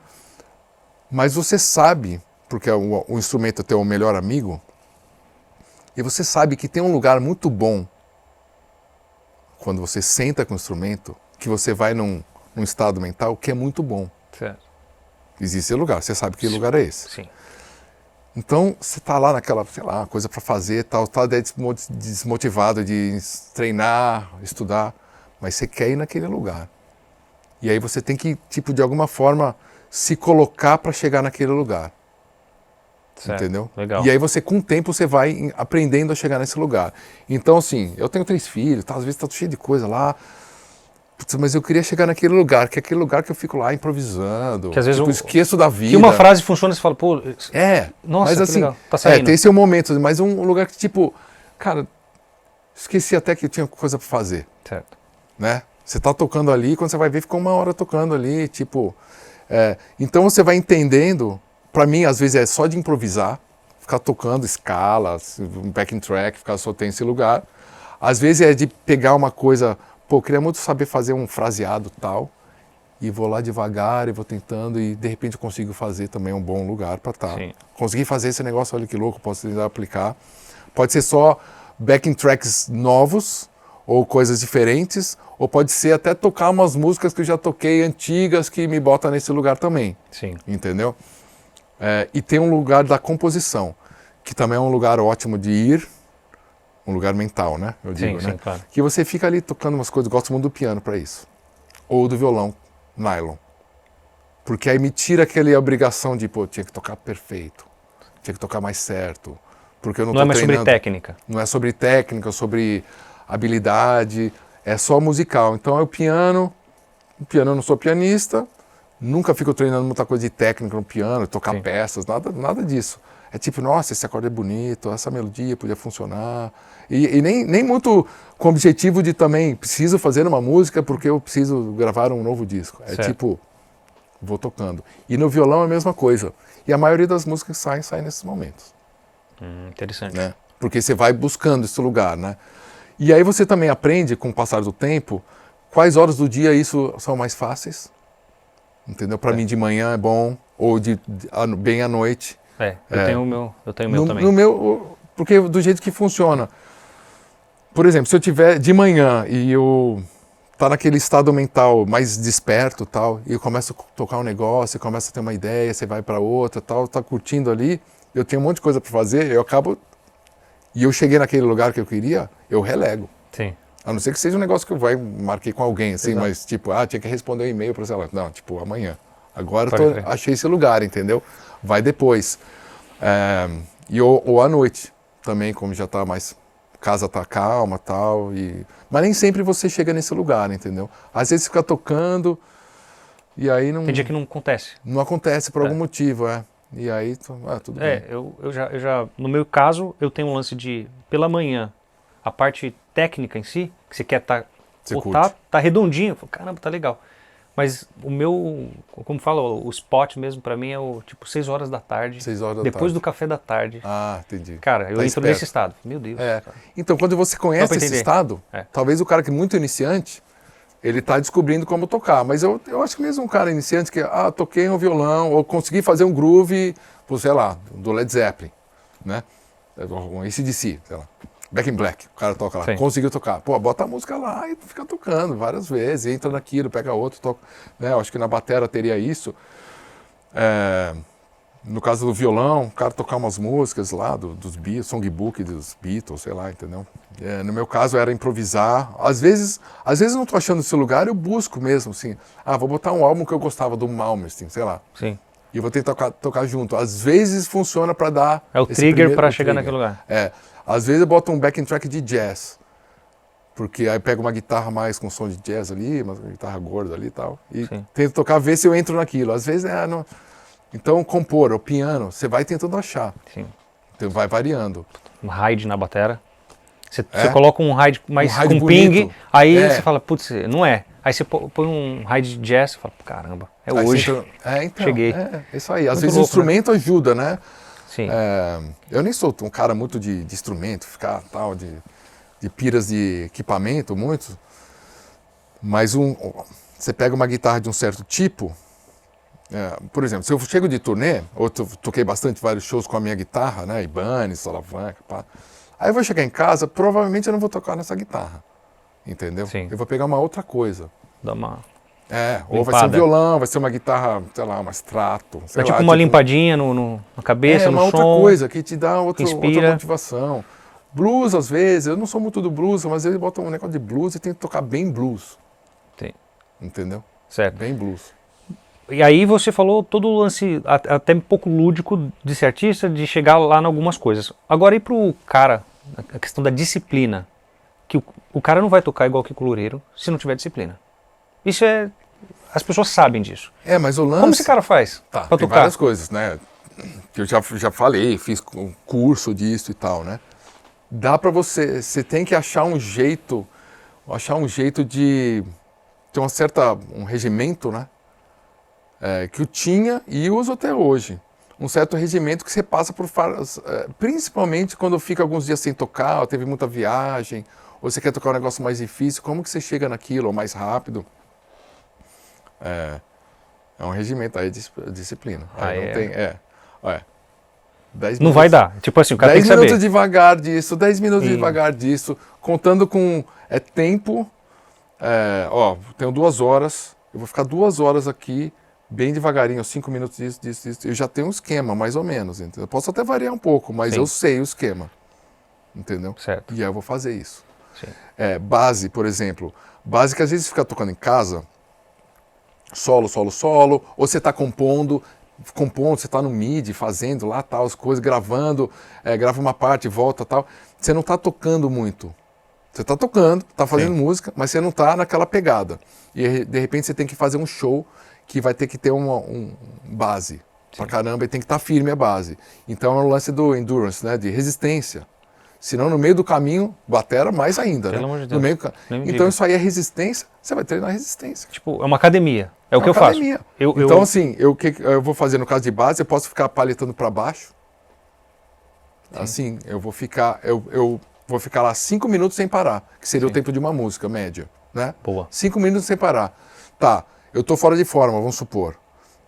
Mas você sabe, porque o instrumento é teu melhor amigo, e você sabe que tem um lugar muito bom quando você senta com o instrumento, que você vai num estado mental que é muito bom. Certo. Existe esse lugar, você sabe que lugar é esse. Sim. Então, você tá lá naquela, sei lá, coisa para fazer, tal, tá desmotivado de treinar, estudar, mas você quer ir naquele lugar. E aí você tem que, tipo, de alguma forma, se colocar para chegar naquele lugar. Certo. Entendeu? Legal. E aí você, com o tempo, você vai aprendendo a chegar nesse lugar. Então, assim, eu tenho 3 filhos, tá, às vezes tá cheio de coisa lá. putz, mas eu queria chegar naquele lugar, que é aquele lugar que eu fico lá improvisando, que às vezes tipo, esqueço da vida. Que uma frase funciona e você fala, pô, nossa, mas que assim, legal, tá saindo. tem seu momento, mas um lugar que tipo, cara, esqueci até que tinha coisa pra fazer. Certo. Né? Você tá tocando ali, quando você vai ver, ficou 1 hora tocando ali, tipo... então você vai entendendo, pra mim, às vezes é só de improvisar, ficar tocando escalas, um backing track, ficar só tem esse lugar. Às vezes é de pegar uma coisa, pô, eu queria muito saber fazer um fraseado tal, e vou lá devagar e vou tentando, e de repente eu consigo fazer também um bom lugar pra estar. Consegui fazer esse negócio, olha que louco, posso tentar aplicar. Pode ser só backing tracks novos, ou coisas diferentes, ou pode ser até tocar umas músicas que eu já toquei antigas que me botam nesse lugar também. Sim. Entendeu? E tem um lugar da composição, que também é um lugar ótimo de ir, um lugar mental, né? Eu digo, sim, né? Claro. Que você fica ali tocando umas coisas, gosto muito do piano para isso. Ou do violão, nylon. Porque aí me tira aquela obrigação de, pô, tinha que tocar perfeito, tinha que tocar mais certo. Porque eu não tô é mais treinando. sobre técnica. Não é sobre técnica, sobre habilidade, é só musical. Então é o piano eu não sou pianista, nunca fico treinando muita coisa de técnica no piano, tocar peças, nada disso. É tipo, nossa, esse acorde é bonito, essa melodia podia funcionar. E nem muito com o objetivo de também, preciso fazer uma música porque eu preciso gravar um novo disco. É tipo, vou tocando. E no violão é a mesma coisa. E a maioria das músicas saem nesses momentos. Interessante. Né? Porque você vai buscando esse lugar, né? E aí você também aprende, com o passar do tempo, quais horas do dia isso são mais fáceis. Entendeu? Para mim de manhã é bom, ou bem à noite. Eu tenho o meu também. No meu, porque do jeito que funciona. Por exemplo, se eu tiver de manhã e eu tá naquele estado mental mais desperto tal, e eu começo a tocar um negócio, você começa a ter uma ideia, você vai para outra tal, tá curtindo ali, eu tenho um monte de coisa para fazer, eu acabo... E eu cheguei naquele lugar que eu queria, eu relego. Sim. A não ser que seja um negócio que eu marquei com alguém, assim, mas tipo, tinha que responder um e-mail para sei lá. Não, tipo, amanhã. Agora achei esse lugar, entendeu? Vai depois. Ou à noite também, como já tá mais... Casa tá calma tal, mas nem sempre você chega nesse lugar, entendeu? Às vezes fica tocando e aí não... Tem dia que não acontece. Não acontece por algum motivo, E aí, tudo bem. Eu já, no meu caso, eu tenho um lance de, pela manhã, a parte técnica em si, que você quer tá redondinho, caramba, tá legal. Mas o meu, como fala, o spot mesmo pra mim é o tipo 6 horas da tarde. 6 horas da depois tarde. do café da tarde. Entendi. Cara, eu entro nesse estado. Meu Deus. Então, quando você conhece esse estado, talvez o cara que é muito iniciante, ele tá descobrindo como tocar. Mas eu acho que mesmo um cara iniciante que, toquei um violão, ou consegui fazer um groove, sei lá, do Led Zeppelin, né? Um AC/DC, sei lá. Back in Black, o cara toca lá, conseguiu tocar. Pô, bota a música lá e fica tocando várias vezes, entra naquilo, pega outro, toca. Né? Eu acho que na batera teria isso. No caso do violão, o cara tocar umas músicas lá dos Beatles, songbook dos Beatles, sei lá, entendeu? No meu caso era improvisar. Às vezes eu não tô achando esse lugar, eu busco mesmo, assim. Vou botar um álbum que eu gostava do Malmsteen, sei lá. Sim. E vou tentar tocar junto. Às vezes funciona para dar... É o trigger para chegar naquele lugar. Às vezes eu boto um backing track de jazz, porque aí pego uma guitarra mais com som de jazz ali, uma guitarra gorda ali e tal, e tento tocar, ver se eu entro naquilo. Às vezes não... Então, compor, o piano, você vai tentando achar. Sim. Então, vai variando. Um ride na batera. Você coloca um ride mais com bonito. ping, aí você fala, putz, não é. Aí você põe um ride de jazz e fala, caramba, aí hoje. Então, cheguei. Isso aí. Às Muito vezes louco, o instrumento ajuda, né? Sim. Eu nem sou um cara muito de instrumento, ficar tal, de piras de equipamento, muito. Mas você pega uma guitarra de um certo tipo, por exemplo, se eu chego de turnê, ou toquei bastante vários shows com a minha guitarra, né? Ibanez, Salavanca, pá. Aí eu vou chegar em casa, provavelmente eu não vou tocar nessa guitarra, entendeu? Sim. Eu vou pegar uma outra coisa. Dá uma... ou vai ser um violão, vai ser uma guitarra, sei lá, uma Strato. É tipo uma limpadinha na cabeça, no som. É uma outra coisa que te dá outra inspira. motivação. Blues, às vezes, eu não sou muito do blues, mas eles botam um negócio de blues e tem que tocar bem blues. Sim. Entendeu? Certo. Bem blues. E aí você falou todo o lance, até um pouco lúdico de ser artista, de chegar lá em algumas coisas. Agora ir pro cara, a questão da disciplina, que o cara não vai tocar igual que o loureiro se não tiver disciplina. Isso é... As pessoas sabem disso. Mas o lance... Como esse cara faz pra tem tocar? Várias coisas, né? Que eu já falei, fiz um curso disso e tal, né? Dá pra você tem que achar um jeito de ter um regimento, né? Que eu tinha e uso até hoje. Um certo regimento que você passa por principalmente quando fica alguns dias sem tocar, ou teve muita viagem, ou você quer tocar um negócio mais difícil, como que você chega naquilo, ou mais rápido? É um regimento, aí é disciplina. Aí não tem, 10 Não minutos, vai dar. Tipo assim, o cara tem que saber. 10 minutos devagar disso, 10 minutos devagar disso, contando com tempo. Tenho 2 horas, eu vou ficar 2 horas aqui, bem devagarinho, 5 minutos disso. Eu já tenho um esquema, mais ou menos. Entendeu? Eu posso até variar um pouco, mas eu sei o esquema. Entendeu? Certo. E aí eu vou fazer isso. Sim. Base, por exemplo. Base que às vezes fica tocando em casa, solo, ou você está compondo, você está no MIDI, fazendo lá tal, as coisas, gravando, grava uma parte, volta tal. Você não está tocando muito. Você está tocando, está fazendo música, mas você não está naquela pegada. E de repente você tem que fazer um show que vai ter que ter uma base pra caramba e tem que estar firme a base. Então é o lance do endurance, né, de resistência. Senão no meio do caminho, batera mais ainda, Pelo né? amor de Deus. No meio, então isso aí é resistência, você vai treinar resistência. Tipo, é uma academia. É o que eu faço. Então assim, o que eu vou fazer no caso de base, eu posso ficar paletando para baixo. Assim, eu vou ficar lá 5 minutos sem parar, que seria o tempo de uma música média, né? Boa. 5 minutos sem parar. Tá, eu tô fora de forma, vamos supor.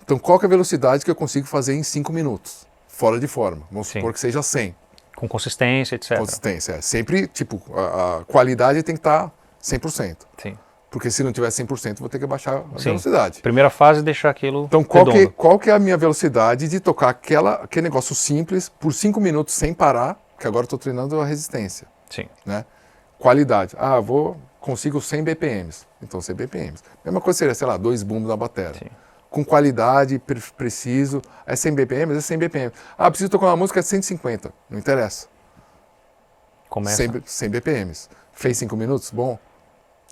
Então qual que é a velocidade que eu consigo fazer em 5 minutos? Fora de forma. Vamos supor que seja 100. Com consistência, etc. Consistência, Sempre, tipo, a qualidade tem que estar 100%. Sim. Porque se não tiver 100%, vou ter que baixar a velocidade. Primeira fase, deixar aquilo Então, qual que é a minha velocidade de tocar aquele negócio simples por 5 minutos sem parar, que agora eu estou treinando a resistência. Sim. Né? Qualidade. Consigo 100 BPMs. Então, 100 BPMs. Mesma coisa seria, sei lá, 2 booms na bateria. Sim. Com qualidade, preciso. É 100 BPMs? É 100 BPMs. Preciso tocar uma música de 150. Não interessa. Começa. 100 BPMs. Fez 5 minutos? Bom.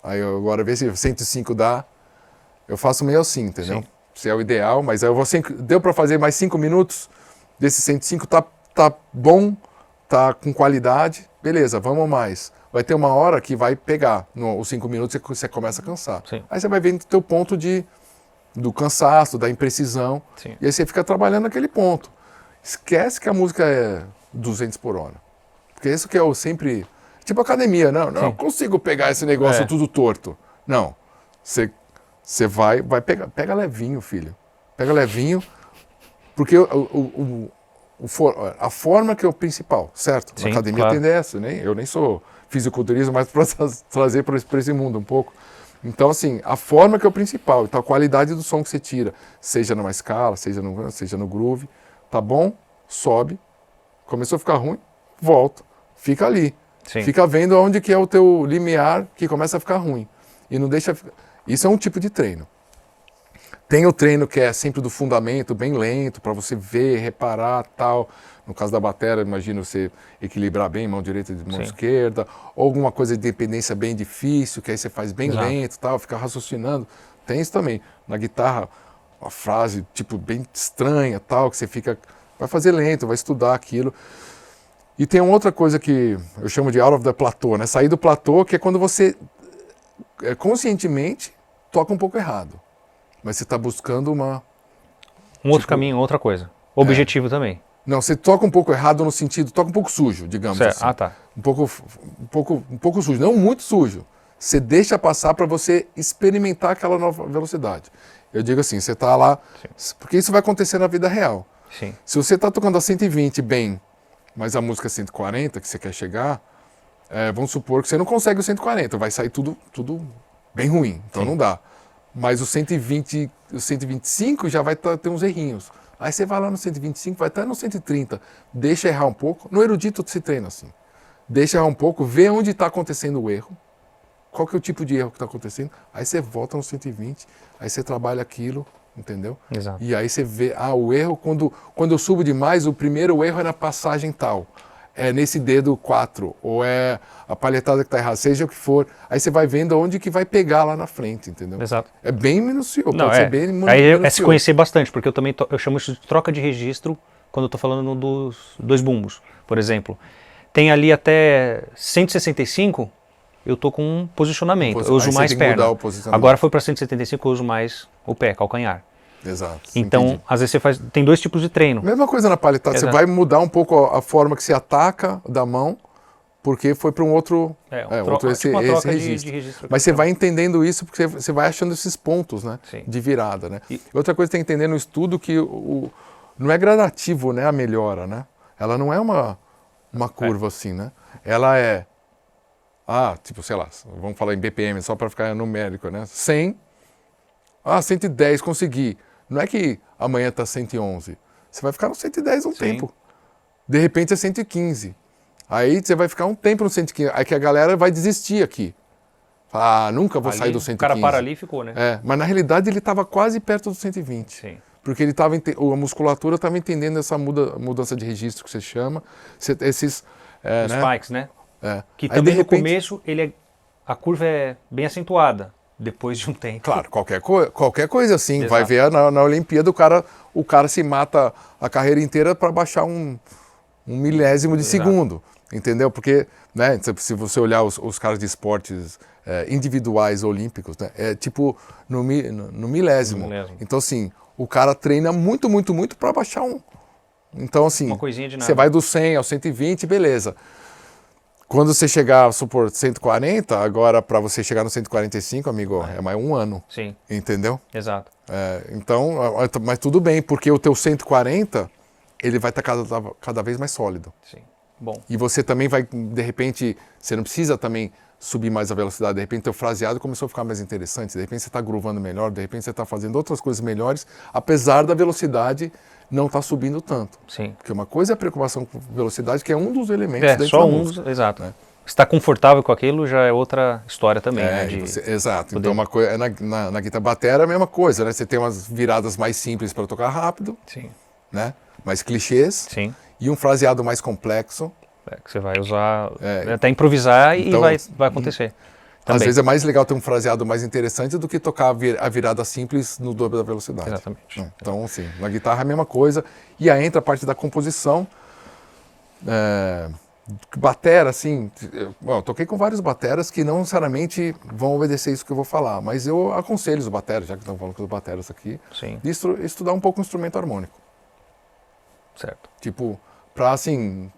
Aí eu agora ver se 105 dá. Eu faço meio assim, entendeu? Sim. Se é o ideal, mas aí eu vou deu para fazer mais 5 minutos? Desses 105 tá bom, tá com qualidade. Beleza, vamos mais. Vai ter uma hora que vai pegar. Os 5 minutos você começa a cansar. Sim. Aí você vai vendo o teu ponto do cansaço, da imprecisão. Sim. E aí você fica trabalhando naquele ponto. Esquece que a música é 200 por hora. Porque isso que eu sempre... Tipo academia, não eu consigo pegar esse negócio tudo torto. Não, você vai pegar, pega levinho, filho. Pega levinho, porque a forma que é o principal, certo? Sim, Na academia tem dessa, eu nem sou fisiculturista, mas para trazer para esse mundo um pouco. Então, assim, a forma que é o principal, então a qualidade do som que você tira, seja numa escala, seja no groove, tá bom, sobe, começou a ficar ruim, volta, fica ali. Sim. Fica vendo onde que é o teu limiar que começa a ficar ruim. E não deixa... Isso é um tipo de treino. Tem o treino que é sempre do fundamento, bem lento, para você ver, reparar, tal. No caso da bateria, imagina você equilibrar bem mão direita e mão esquerda. Ou alguma coisa de dependência bem difícil, que aí você faz bem lento, tal, fica raciocinando. Tem isso também. Na guitarra, uma frase tipo bem estranha, tal, que você fica... Vai fazer lento, vai estudar aquilo. E tem uma outra coisa que eu chamo de out of the plateau, né? Sair do platô, que é quando você conscientemente toca um pouco errado. Mas você está buscando um outro caminho, outra coisa. Objetivo também. Não, você toca um pouco errado no sentido, toca um pouco sujo, digamos assim. Tá. Um pouco sujo, não muito sujo. Você deixa passar para você experimentar aquela nova velocidade. Eu digo assim, você está lá, porque isso vai acontecer na vida real. Sim. Se você está tocando a 120 bem, mas a música é 140, que você quer chegar, vamos supor que você não consegue o 140, vai sair tudo bem ruim, então não dá. Mas o 120, o 125 já vai ter uns errinhos. Aí você vai lá no 125, vai estar no 130, deixa errar um pouco. No erudito se treina assim. Deixa errar um pouco, vê onde está acontecendo o erro, qual que é o tipo de erro que está acontecendo, aí você volta no 120, aí você trabalha aquilo, entendeu? Exato. E aí você vê, o erro, quando eu subo demais, o primeiro erro é na passagem tal. é nesse dedo 4, ou é a palhetada que tá errada, seja o que for. Aí você vai vendo onde que vai pegar lá na frente, entendeu? Exato. É bem minucioso, Não, pode ser bem aí minucioso. é se conhecer bastante, porque eu também eu chamo isso de troca de registro quando eu tô falando dos dois bumbos, por exemplo. Tem ali até 165, eu tô com um posicionamento, eu uso mais perna. Agora foi para 175, eu uso mais o pé, calcanhar. Exato. Então, entendi. às vezes você tem dois tipos de treino. Mesma coisa na palhetada, você vai mudar um pouco a forma que se ataca da mão, porque foi para um outro, esse registro. De registro. Mas você vai entendendo isso porque você vai achando esses pontos, né, de virada, né? E outra coisa que tem que entender no estudo que não é gradativo, né, a melhora, né? Ela não é uma curva assim, né? Ela é, tipo, sei lá, vamos falar em BPM só para ficar numérico, né? 100, 110, consegui. Não é que amanhã está 111. Você vai ficar no 110 um tempo. De repente é 115. Aí você vai ficar um tempo no 115. Aí que a galera vai desistir aqui. Nunca vou sair do 115. O cara para ali e ficou, né? Mas na realidade ele estava quase perto do 120. Sim. Porque ele tava, a musculatura estava entendendo essa mudança de registro que você chama. Esses... Os spikes, né? Que aí, também de repente, no começo a curva é bem acentuada. Depois de um tempo. Claro, qualquer coisa assim. Exato. Vai ver na Olimpíada o cara se mata a carreira inteira para baixar um milésimo de segundo. Entendeu? Porque, né, se você olhar os caras de esportes individuais olímpicos, né, é tipo no milésimo. Então, assim, o cara treina muito, muito, muito para baixar um. Então, assim, uma coisinha de nada. Você vai do 100 ao 120, beleza. Quando você chegar, supor, 140, agora para você chegar no 145, amigo, é mais um ano. Sim. Entendeu? Exato. Então, mas tudo bem, porque o teu 140, ele vai estar cada vez mais sólido. Sim. Bom. E você também vai, de repente, você não precisa também subir mais a velocidade, de repente teu fraseado começou a ficar mais interessante, de repente você está groovando melhor, de repente você está fazendo outras coisas melhores, apesar da velocidade não estar subindo tanto. Sim. Porque uma coisa é a preocupação com velocidade, que é um dos elementos dentro só da um, música, exato. Né? Se está confortável com aquilo, já é outra história também, né? Exato. Poder... Então, uma coisa, na guitarra batera é a mesma coisa, né? Você tem umas viradas mais simples para tocar rápido, Sim. Né? Mais clichês, Sim. E um fraseado mais complexo. Que você vai usar, até improvisar então, e vai acontecer. Também. Às vezes é mais legal ter um fraseado mais interessante do que tocar a virada simples no dobro da velocidade. Exatamente. Então, assim, na guitarra é a mesma coisa. E aí entra a parte da composição. Batera, assim, eu toquei com vários bateras que não necessariamente vão obedecer isso que eu vou falar, mas eu aconselho os bateras, já que estamos falando com os bateras aqui, de estudar um pouco o instrumento harmônico. Certo. Tipo, pra, assim,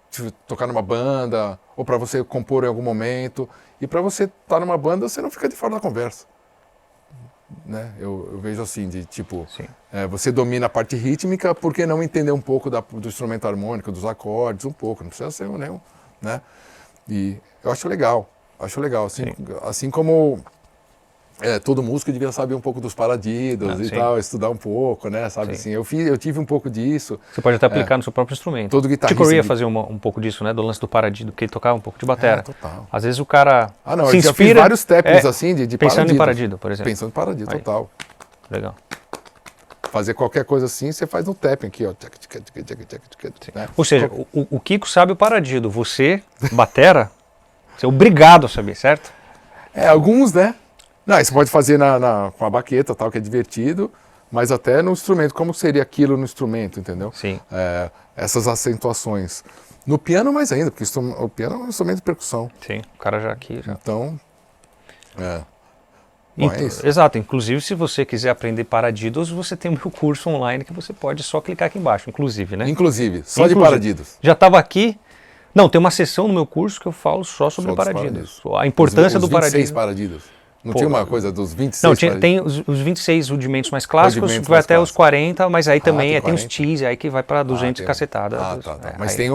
tocar numa banda, ou para você compor em algum momento, e para você estar numa banda, você não fica de fora da conversa. Né? Eu vejo assim, de tipo, você domina a parte rítmica, por que não entender um pouco do instrumento harmônico, dos acordes, um pouco, não precisa ser nenhum, né? E eu acho legal, assim como todo músico devia saber um pouco dos paradidos e tal, estudar um pouco, né? Sabe, assim, eu tive um pouco disso. Você pode até aplicar no seu próprio instrumento. Todo guitarrista... Chick Corea fazia um pouco disso, né? Do lance do paradido, porque ele tocava um pouco de batera. Total. Às vezes o cara se inspira... Eu fiz vários tappings assim de pensando em paradido, por exemplo. Pensando em paradido, total. Legal. Fazer qualquer coisa assim, você faz no tapping aqui, ó. Né? Ou seja, o Kiko sabe o paradido. Você, batera, você é obrigado a saber, certo? Alguns, né? Não, você pode fazer com a baqueta, tal, que é divertido, mas até no instrumento, como seria aquilo no instrumento, entendeu? Sim. Essas acentuações. No piano mais ainda, porque o piano é um instrumento de percussão. Sim, o cara já aqui. Já. Então, Bom, é isso. Exato, inclusive se você quiser aprender paradidos, você tem o meu curso online que você pode só clicar aqui embaixo, inclusive, né? Só de paradidos. Já estava aqui. Não, tem uma sessão no meu curso que eu falo só sobre paradidos. A importância do paradido. 26 paradidos. Não tinha uma coisa dos 26 Não, tem os 26 rudimentos mais clássicos, que vai até os 40, mas aí também tem os teas, aí que vai para 200 e cacetada. Mas tem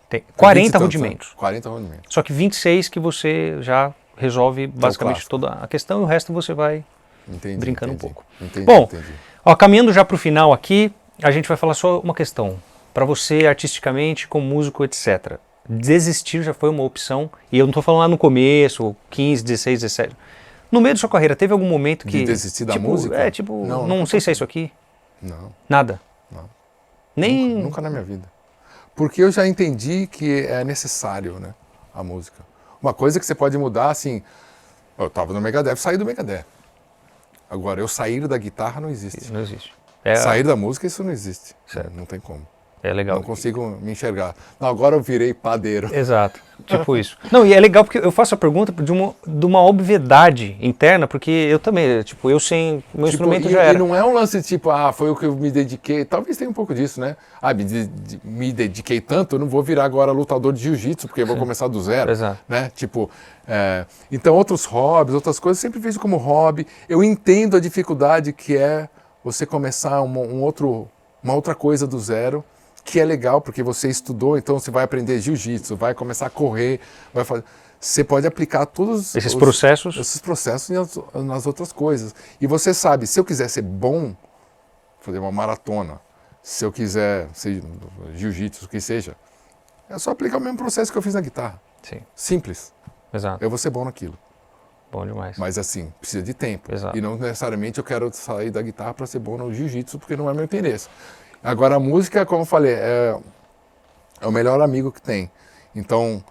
tem 40 rudimentos. 40 rudimentos. Só que 26 que você já resolve basicamente toda a questão e o resto você vai brincando um pouco. Bom, ó, caminhando já para o final aqui, a gente vai falar só uma questão. Para você, artisticamente, como músico, etc. Desistir já foi uma opção, e eu não estou falando lá no começo, 15, 16, 17. No meio da sua carreira, teve algum momento que... De desistir da música? Não sei se é isso aqui. Não. Nada? Não. Nem... Nunca na minha vida. porque eu já entendi que é necessário, né, a música. Uma coisa que você pode mudar, assim, eu estava no Megadeth, saí do Megadeth. Agora, eu sair da guitarra não existe. Não existe. Sair da música, isso não existe. Certo. Não tem como. É legal. Não consigo me enxergar. Não, agora eu virei padeiro. Exato, tipo isso. Não, e é legal porque eu faço a pergunta de uma obviedade interna, porque eu também, tipo, eu sem meu instrumento já era. E não é um lance tipo, foi o que eu me dediquei. Talvez tenha um pouco disso, né? Me dediquei tanto, eu não vou virar agora lutador de jiu-jitsu, porque eu vou começar do zero. Exato. Né? Tipo, então outros hobbies, outras coisas, eu sempre vejo como hobby. Eu entendo a dificuldade que é você começar uma outra coisa do zero, que é legal, porque você estudou, então você vai aprender jiu-jitsu, vai começar a correr, você pode aplicar todos esses processos nas outras coisas. E você sabe, se eu quiser ser bom, fazer uma maratona, se eu quiser ser jiu-jitsu, o que seja, é só aplicar o mesmo processo que eu fiz na guitarra. Sim. Simples. Exato. Eu vou ser bom naquilo. Bom demais. Mas assim, precisa de tempo. Exato. E não necessariamente eu quero sair da guitarra para ser bom no jiu-jitsu, porque não é meu interesse. Agora a música, como eu falei, é o melhor amigo que tem. Então,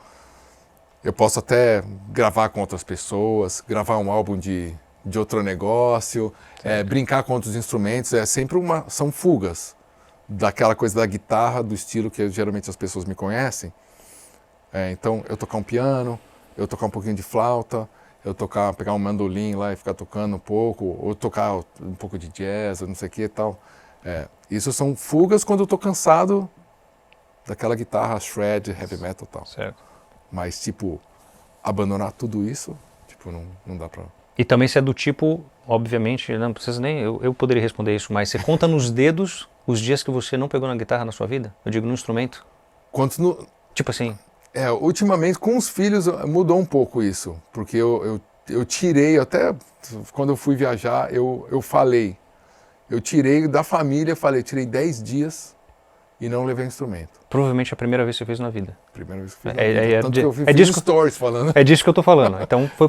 eu posso até gravar com outras pessoas, gravar um álbum de outro negócio, brincar com outros instrumentos, são fugas daquela coisa da guitarra, do estilo que geralmente as pessoas me conhecem. Então, eu tocar um piano, eu tocar um pouquinho de flauta, pegar um mandolim lá e ficar tocando um pouco, ou tocar um pouco de jazz, não sei o que e tal. Isso são fugas quando eu tô cansado daquela guitarra shred, heavy metal e tal. Certo. Mas, tipo, abandonar tudo isso, tipo, não dá pra... E também você é do tipo, obviamente, não precisa nem, eu poderia responder isso, mas você conta nos dedos os dias que você não pegou na guitarra na sua vida? Eu digo, no instrumento? Quantos no... Tipo assim... ultimamente, com os filhos, mudou um pouco isso. Porque eu tirei, até quando eu fui viajar, eu falei. Eu tirei da família, tirei 10 dias e não levei instrumento. Provavelmente a primeira vez que você fez na vida. Primeira vez que eu fiz na vida. Tanto que eu fiz disso stories falando. É disso que eu tô falando. Então foi...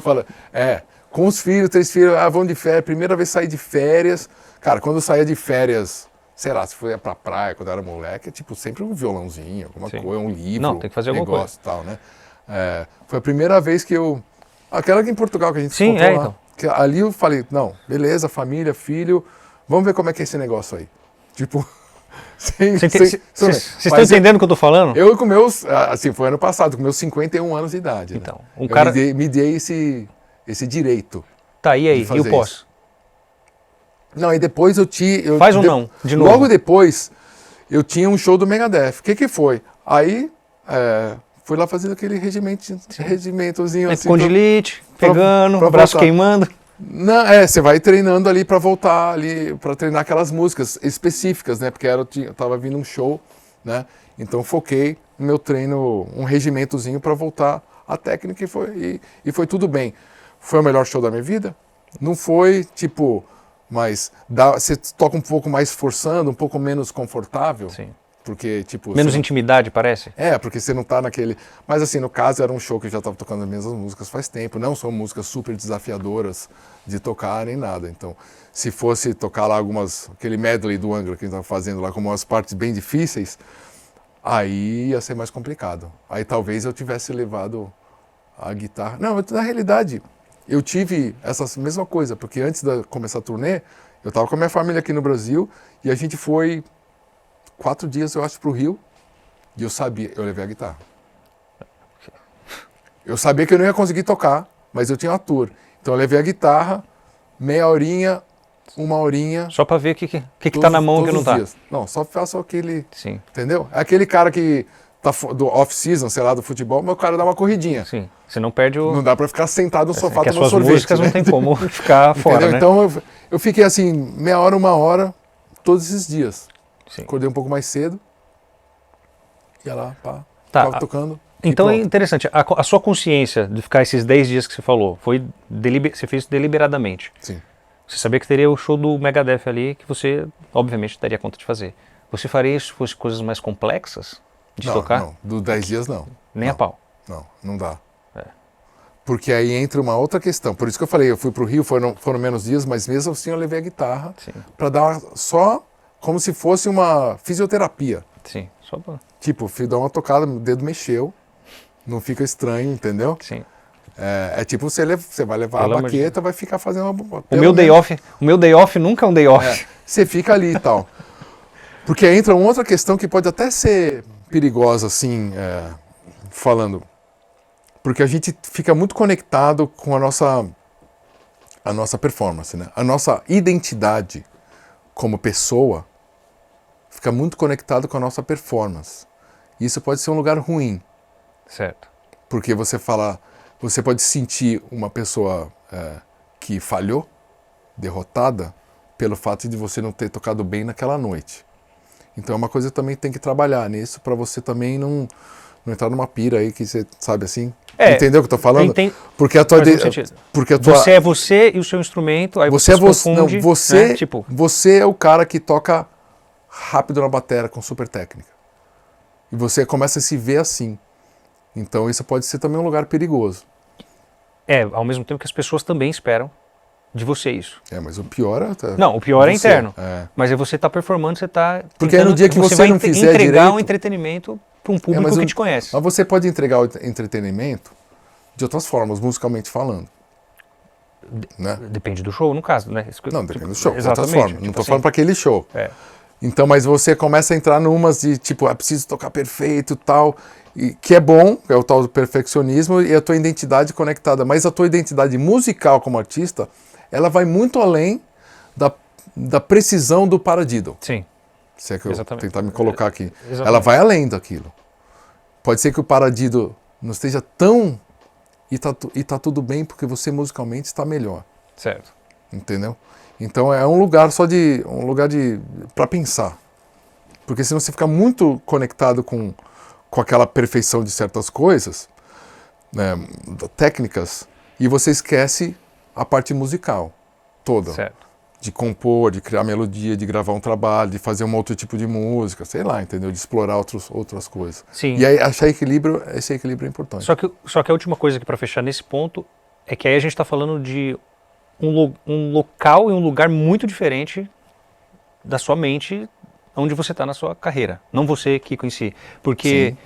com os filhos, 3 filhos, vão de férias. Primeira vez saí de férias. Cara, quando eu saía de férias, sei lá, se foi pra praia, quando eu era moleque, tipo, sempre um violãozinho, alguma coisa, um livro. Não, tem que fazer alguma coisa. E tal, né? Foi a primeira vez que eu... Aquela que em Portugal que a gente Sim, comprou lá. então. Que ali eu falei, não, beleza, família, filho... Vamos ver como é que é esse negócio aí. Tipo, Vocês estão entendendo o que eu tô falando? Eu com meus, assim, foi ano passado, com meus 51 anos de idade. Então, né? Me dei esse direito. Tá, e aí? E o pós? Isso. Não, e depois Faz ou não? De novo. Logo depois, eu tinha um show do Megadeth. O que foi? Aí, fui lá fazendo aquele regimentozinho assim. Condilite, pegando, braço queimando. Não, você vai treinando ali para voltar ali, para treinar aquelas músicas específicas, né? Porque eu tava vindo um show, né? Então foquei no meu treino, um regimentozinho para voltar à técnica e foi tudo bem. Foi o melhor show da minha vida? Não foi, tipo, mas você toca um pouco mais forçando, um pouco menos confortável. Sim. Porque, tipo... Menos intimidade, parece? Porque você não tá naquele... Mas assim, no caso era um show que eu já tava tocando as mesmas músicas faz tempo. Não são músicas super desafiadoras de tocar nem nada. Então, se fosse tocar lá aquele medley do Angra que a gente tava fazendo lá, como umas partes bem difíceis, aí ia ser mais complicado. Aí talvez eu tivesse levado a guitarra... Não, na realidade, eu tive essa mesma coisa. Porque antes de começar a turnê, eu tava com a minha família aqui no Brasil e a gente foi... 4 dias, eu acho, pro Rio, e eu levei a guitarra. Eu sabia que eu não ia conseguir tocar, mas eu tinha uma tour. Então eu levei a guitarra, meia horinha, 1 horinha... Só pra ver o que tá na mão e o que não tá. Dias. Não, só faço aquele... Sim. Entendeu? É aquele cara que tá do off-season, sei lá, do futebol, mas o cara dá uma corridinha. Sim, você não perde o... Não dá pra ficar sentado no sofá tomando sorvete. As suas músicas, né? Não tem como ficar fora, né? Então eu fiquei assim, meia hora, 1 hora, todos esses dias. Sim. Acordei um pouco mais cedo, ia lá, pá, tava tocando. Então é interessante, a sua consciência de ficar esses 10 dias que você falou, você fez deliberadamente. Sim. Você sabia que teria o show do Megadeth ali, que você, obviamente, daria conta de fazer. Você faria isso se fosse coisas mais complexas de tocar? Não, dos 10 dias não. Nem a pau. Não dá. Porque aí entra uma outra questão. Por isso que eu falei, eu fui pro Rio, foram menos dias, mas mesmo assim eu levei a guitarra para dar só... como se fosse uma fisioterapia. Sim, só pra... Tipo, dá uma tocada, o dedo mexeu, não fica estranho, entendeu? Sim. É tipo, você vai levar Pelo a amor de baqueta, vai ficar fazendo uma... O meu day off nunca é um day off. Você fica ali e tal. Porque entra uma outra questão que pode até ser perigosa, assim, falando. Porque a gente fica muito conectado com a nossa performance, né? A nossa identidade como pessoa fica muito conectado com a nossa performance. E isso pode ser um lugar ruim. Certo. Porque você pode sentir uma pessoa que falhou, derrotada, pelo fato de você não ter tocado bem naquela noite. Então é uma coisa que também tem que trabalhar nisso para você também não entrar numa pira aí que você sabe assim. Entendeu o que eu tô falando? Porque a tua Você é você e o seu instrumento, aí você confunde, não, você, né? Tipo... você é o cara que toca rápido na bateria com super técnica. E você começa a se ver assim. Então isso pode ser também um lugar perigoso. Ao mesmo tempo que as pessoas também esperam de você isso. Mas o pior é... Não, o pior é interno. Mas é você tá performando, você tá... Porque aí no dia que você vai não fizer entregar direito... um entretenimento para um público que te conhece. Mas você pode entregar o entretenimento de outras formas, musicalmente falando. Né? Depende do show, no caso, né? Não, depende do show, de exatamente, outras formas. Não estou falando para aquele show. Então, mas você começa a entrar numas de, tipo, preciso tocar perfeito e tal, que é bom, é o tal do perfeccionismo e a tua identidade conectada. Mas a tua identidade musical como artista, ela vai muito além da precisão do paradiddle. Sim. Se é que eu tentar me colocar aqui. Exatamente. Ela vai além daquilo. Pode ser que o paradiddle não esteja tão... E tá tudo bem porque você musicalmente está melhor. Certo. Entendeu? Então é um lugar para pensar. Porque senão você fica muito conectado com aquela perfeição de certas coisas, né, técnicas, e você esquece a parte musical toda. Certo. De compor, de criar melodia, de gravar um trabalho, de fazer um outro tipo de música, sei lá, entendeu? De explorar outras coisas. Sim. E aí achar equilíbrio, esse equilíbrio é importante. Só que a última coisa aqui para fechar nesse ponto é que aí a gente está falando de um local e um lugar muito diferente da sua mente onde você está na sua carreira. Não você, Kiko, em si. Porque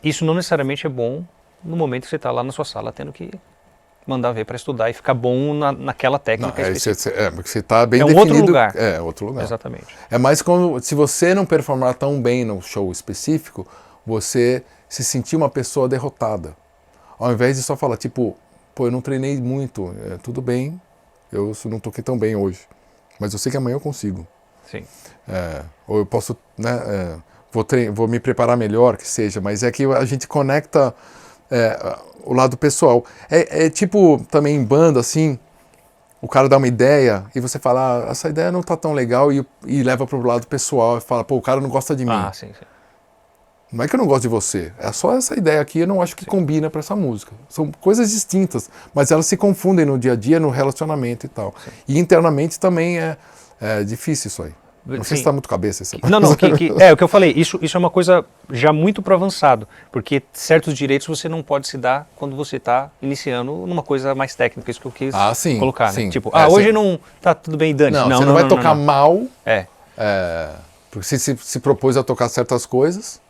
isso não necessariamente é bom no momento que você está lá na sua sala tendo que mandar ver para estudar e ficar bom naquela técnica específica. Porque você está bem definido. Outro lugar. Outro lugar. Exatamente. É mais como se você não performar tão bem no show específico, você se sentir uma pessoa derrotada. Ao invés de só falar, tipo, eu não treinei muito, tudo bem, eu não toquei tão bem hoje, mas eu sei que amanhã eu consigo. Sim. Ou eu posso, né, vou me preparar melhor, que seja, mas é que a gente conecta o lado pessoal. É tipo, também em banda, assim, o cara dá uma ideia e você fala, essa ideia não tá tão legal e leva pro lado pessoal e fala, o cara não gosta de mim. Sim. Não é que eu não gosto de você, é só essa ideia aqui, eu não acho que combina para essa música. São coisas distintas, mas elas se confundem no dia a dia, no relacionamento e tal. Sim. E internamente também é difícil isso aí. Não sei se está muito cabeça essa coisa. Não, o que eu falei, isso é uma coisa já muito para avançado, porque certos direitos você não pode se dar quando você está iniciando numa coisa mais técnica, isso que eu quis colocar, sim. Né? Tipo, hoje não tá tudo bem, Dani. Não, você não vai tocar mal, porque você se propôs a tocar certas coisas.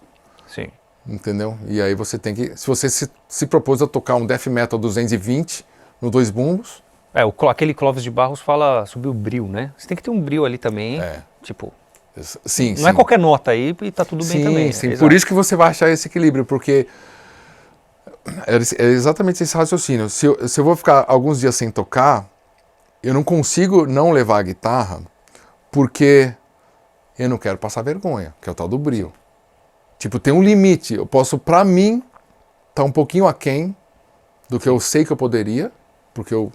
Sim. Entendeu? E aí você tem que, se você se propôs a tocar um death metal 220 no 2 bumbos... aquele Clóvis de Barros fala sobre o bril, né? Você tem que ter um bril ali também, tipo... Sim, não é qualquer nota aí e tá tudo bem também. Sim, por isso que você vai achar esse equilíbrio, porque é exatamente esse raciocínio. Se eu vou ficar alguns dias sem tocar, eu não consigo não levar a guitarra porque eu não quero passar vergonha, que é o tal do brio. Tipo, tem um limite. Eu posso, pra mim, tá um pouquinho aquém do que eu sei que eu poderia, porque eu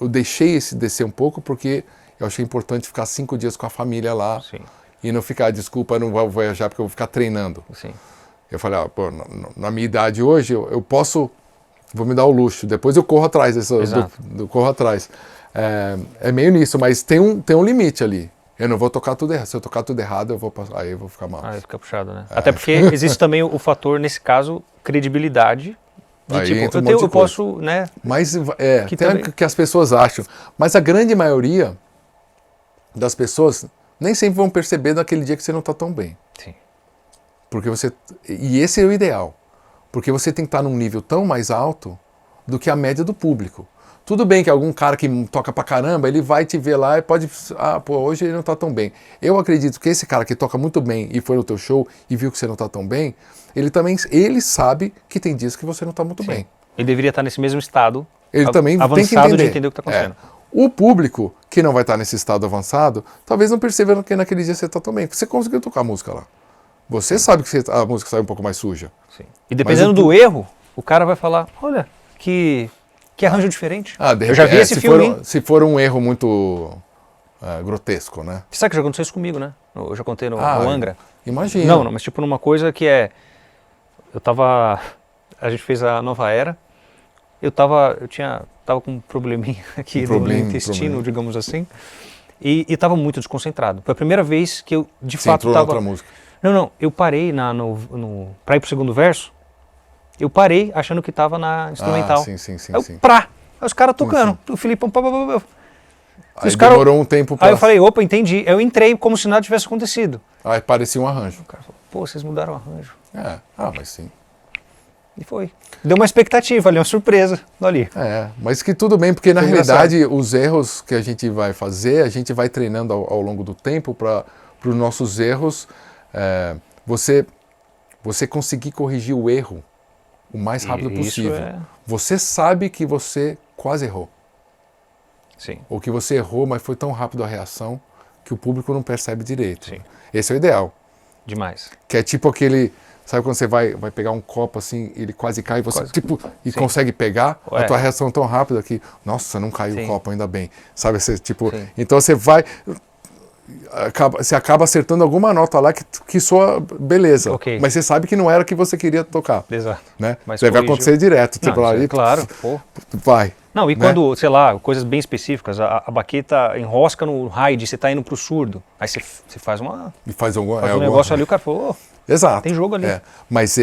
deixei esse descer um pouco, porque eu achei importante ficar 5 dias com a família lá. Sim. E não ficar, desculpa, eu não vou viajar porque eu vou ficar treinando. Sim. Eu falei, na minha idade hoje, eu posso, vou me dar o luxo, depois eu corro atrás, corro atrás. É meio nisso, mas tem um limite ali. Eu não vou tocar tudo errado. Se eu tocar tudo errado, aí eu vou ficar mal. Aí fica puxado, né? Até porque existe também o fator, nesse caso, credibilidade. De, tipo, eu posso, né? Mas tem o que as pessoas acham. Mas a grande maioria das pessoas nem sempre vão perceber naquele dia que você não está tão bem. Sim. Porque e esse é o ideal. Porque você tem que estar num nível tão mais alto do que a média do público. Tudo bem que algum cara que toca pra caramba, ele vai te ver lá e pode... hoje ele não tá tão bem. Eu acredito que esse cara que toca muito bem e foi no teu show e viu que você não tá tão bem, ele sabe que tem dias que você não tá muito bem. Ele deveria estar nesse mesmo estado, ele também avançado, tem que entender. De entender o que está acontecendo. O público que não vai estar nesse estado avançado, talvez não perceba que naquele dia você tá tão bem. Você conseguiu tocar a música lá. Você sabe que a música sai um pouco mais suja. Sim. E dependendo do erro, o cara vai falar, olha, que arranjo diferente. Eu já vi esse filme. Se for um erro muito grotesco, né? Você sabe que já aconteceu isso comigo, né? Eu já contei no Angra. Imagina. Não, mas tipo numa coisa que a gente fez a Nova Era, eu tava com um probleminha aqui no intestino, digamos assim, e tava muito desconcentrado. Foi a primeira vez que eu, de fato, tava... outra música. Não, eu parei pra ir pro segundo verso, eu parei achando que tava na instrumental. Sim. Aí os caras tocando, o Filipão, Aí demorou um tempo pra... Aí eu falei, opa, entendi. Eu entrei como se nada tivesse acontecido. Aí parecia um arranjo. O cara falou, pô, vocês mudaram o arranjo. Mas sim. E foi. Deu uma expectativa ali, uma surpresa ali. Mas que tudo bem, porque na realidade os erros que a gente vai fazer, a gente vai treinando ao longo do tempo para os nossos erros, você conseguir corrigir o erro o mais rápido possível. Você sabe que você quase errou. Sim. Ou que você errou, mas foi tão rápido a reação que o público não percebe direito. Sim. Esse é o ideal. Demais. Que é tipo aquele... Sabe quando você vai pegar um copo assim, ele quase cai, você consegue pegar, a tua reação é tão rápida que, nossa, não caiu o copo, ainda bem. Sabe, então você você acaba acertando alguma nota lá que soa beleza, mas você sabe que não era o que você queria tocar. Exato. Né? Deve acontecer direto. Claro, pô. Vai. Não, e quando, sei lá, coisas bem específicas, a baqueta enrosca no ride, você tá indo pro surdo, aí você faz um negócio ali, o cara falou, exato. Tem jogo ali. Mas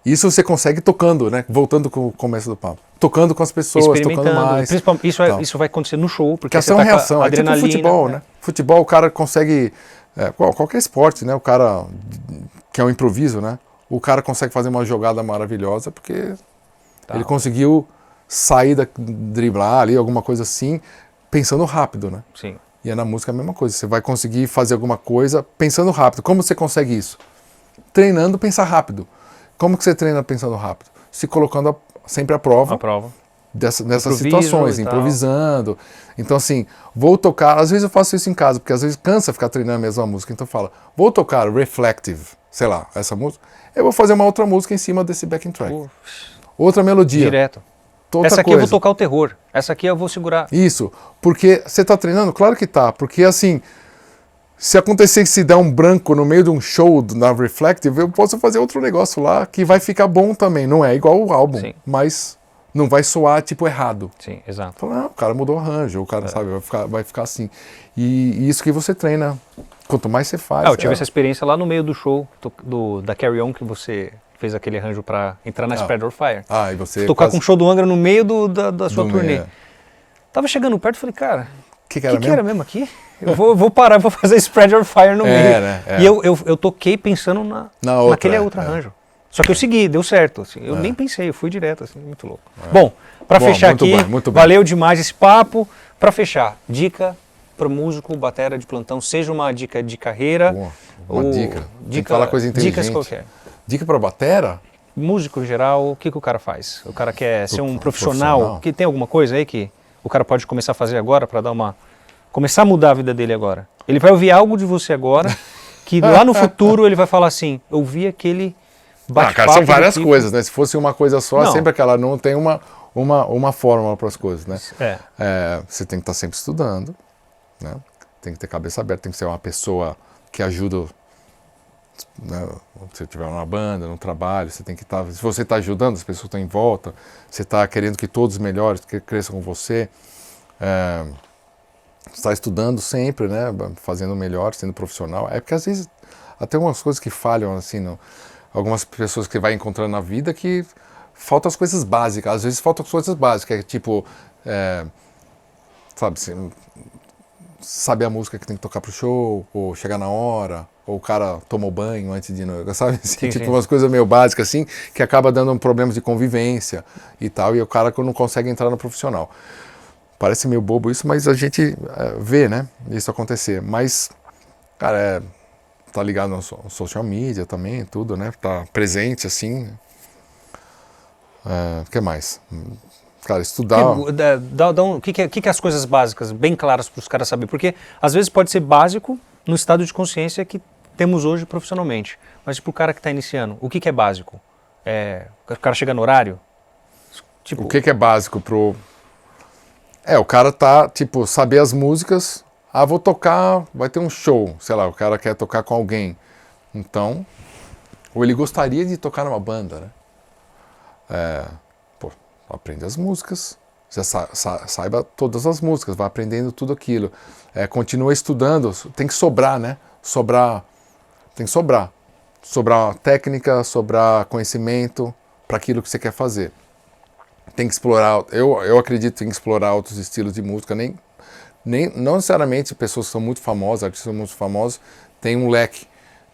isso você consegue tocando, né? Voltando com o começo do papo. Tocando com as pessoas, tocando mais. Isso vai acontecer no show, porque ação você reação, é tipo futebol, né? Futebol, o cara consegue, qualquer esporte, né? O cara, que é um improviso, né? O cara consegue fazer uma jogada maravilhosa porque ele conseguiu sair, driblar ali, alguma coisa assim, pensando rápido, né? Sim. E na música é a mesma coisa. Você vai conseguir fazer alguma coisa pensando rápido. Como você consegue isso? Treinando pensar rápido. Como que você treina pensando rápido? Se colocando sempre à prova. Nessas situações, improvisando. Então assim, vou tocar, às vezes eu faço isso em casa, porque às vezes cansa ficar treinando a mesma música. Então fala, vou tocar Reflective, sei lá, essa música. Eu vou fazer uma outra música em cima desse backing track. Outra melodia. Direto. Essa aqui eu vou tocar o terror. Essa aqui eu vou segurar. Isso, porque você está treinando? Claro que tá, porque assim, se acontecer que se der um branco no meio de um show na Reflective, eu posso fazer outro negócio lá que vai ficar bom também. Não é igual o álbum, mas não vai soar tipo errado. Sim, exato. Fala, o cara mudou o arranjo, o cara sabe, vai ficar assim. E isso que você treina, quanto mais você faz. Eu tive essa experiência lá no meio do show da Carry On, que você fez aquele arranjo para entrar na Spread or Fire. E você tocar com o show do Angra no meio da sua turnê. Tava chegando perto e falei, cara, o que era mesmo aqui? Eu vou parar, vou fazer Spread or Fire no meio. Né? E eu toquei pensando naquele outro arranjo. Só que eu segui, deu certo. Assim, eu nem pensei, eu fui direto, assim, muito louco. Bom, para fechar aqui, valeu demais esse papo. Para fechar, dica para o músico, batera de plantão, seja uma dica de carreira. Uma dica. Tem que falar coisa inteligente. Dicas qualquer. Dica para batera? Músico em geral, o que o cara faz? O cara quer ser um profissional? Que tem alguma coisa aí que o cara pode começar a fazer agora para começar a mudar a vida dele agora? Ele vai ouvir algo de você agora, que lá no futuro ele vai falar assim, eu vi aquele bate-papo. Cara, são várias coisas, né? Se fosse uma coisa só, sempre aquela, não tem uma fórmula para as coisas, né? Você tem que estar sempre estudando, né? Tem que ter cabeça aberta, tem que ser uma pessoa que ajuda, né? Se tiver uma banda, no trabalho, você tem que estar. Se você está ajudando, as pessoas estão em volta, você está querendo que todos melhores, que cresçam com você, está estudando sempre, né? Fazendo melhor, sendo profissional. É porque às vezes até algumas coisas que falham, assim, algumas pessoas que vai encontrando na vida que faltam as coisas básicas. Às vezes faltam as coisas básicas, tipo, sabe, assim, saber a música que tem que tocar pro show, ou chegar na hora, ou o cara tomou banho antes de ir, sabe? Assim, tipo umas coisas meio básicas assim, que acaba dando problemas de convivência e tal, e o cara não consegue entrar no profissional. Parece meio bobo isso, mas a gente vê, né, isso acontecer. Mas, cara, tá ligado no social media também, tudo, né, tá presente assim. O que mais? Cara, estudar... O que é as coisas básicas, bem claras para os caras saberem? Porque às vezes pode ser básico no estado de consciência que temos hoje profissionalmente. Mas para o cara que está iniciando, o que é básico? O cara chega no horário? Tipo... O que é básico pro... o cara tá, tipo, saber as músicas. Vou tocar, vai ter um show, sei lá, o cara quer tocar com alguém. Então, ou ele gostaria de tocar numa banda, né? Aprende as músicas, já saiba todas as músicas, vai aprendendo tudo aquilo. Continua estudando, tem que sobrar, né? Tem que sobrar. Sobrar técnica, sobrar conhecimento para aquilo que você quer fazer. Tem que explorar, eu acredito que tem que explorar outros estilos de música, não necessariamente pessoas que são muito famosas, artistas muito famosos, têm um leque.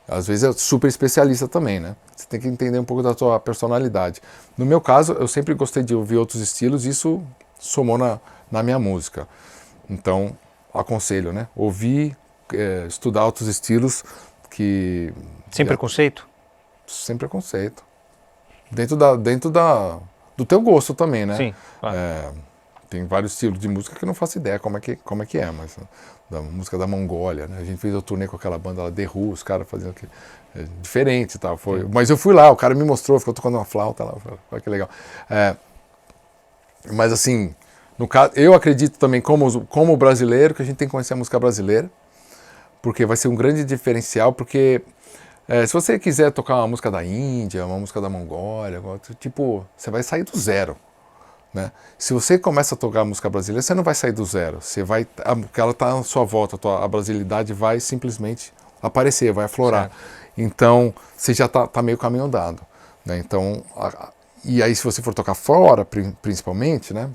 Às vezes é super especialista também, né? Você tem que entender um pouco da sua personalidade. No meu caso, eu sempre gostei de ouvir outros estilos e isso somou na minha música. Então, aconselho, né? Ouvir, estudar outros estilos que... Sem preconceito? Sem preconceito. Dentro do teu gosto também, né? Sim, claro. Tem vários estilos de música que eu não faço ideia como é que é, mas da música da Mongólia, né? A gente fez o turnê com aquela banda lá, The Who, os caras fazendo aquilo, diferente e tal. Mas eu fui lá, o cara me mostrou, ficou tocando uma flauta lá, olha que legal. Mas assim, no caso, eu acredito também como brasileiro que a gente tem que conhecer a música brasileira, porque vai ser um grande diferencial, porque se você quiser tocar uma música da Índia, uma música da Mongólia, tipo, você vai sair do zero. Né? Se você começa a tocar música brasileira, você não vai sair do zero. Porque ela está à sua volta, a brasilidade vai simplesmente aparecer, vai aflorar. Certo. Então, você já está meio caminho andado. Né? Então, e aí se você for tocar fora, principalmente, né?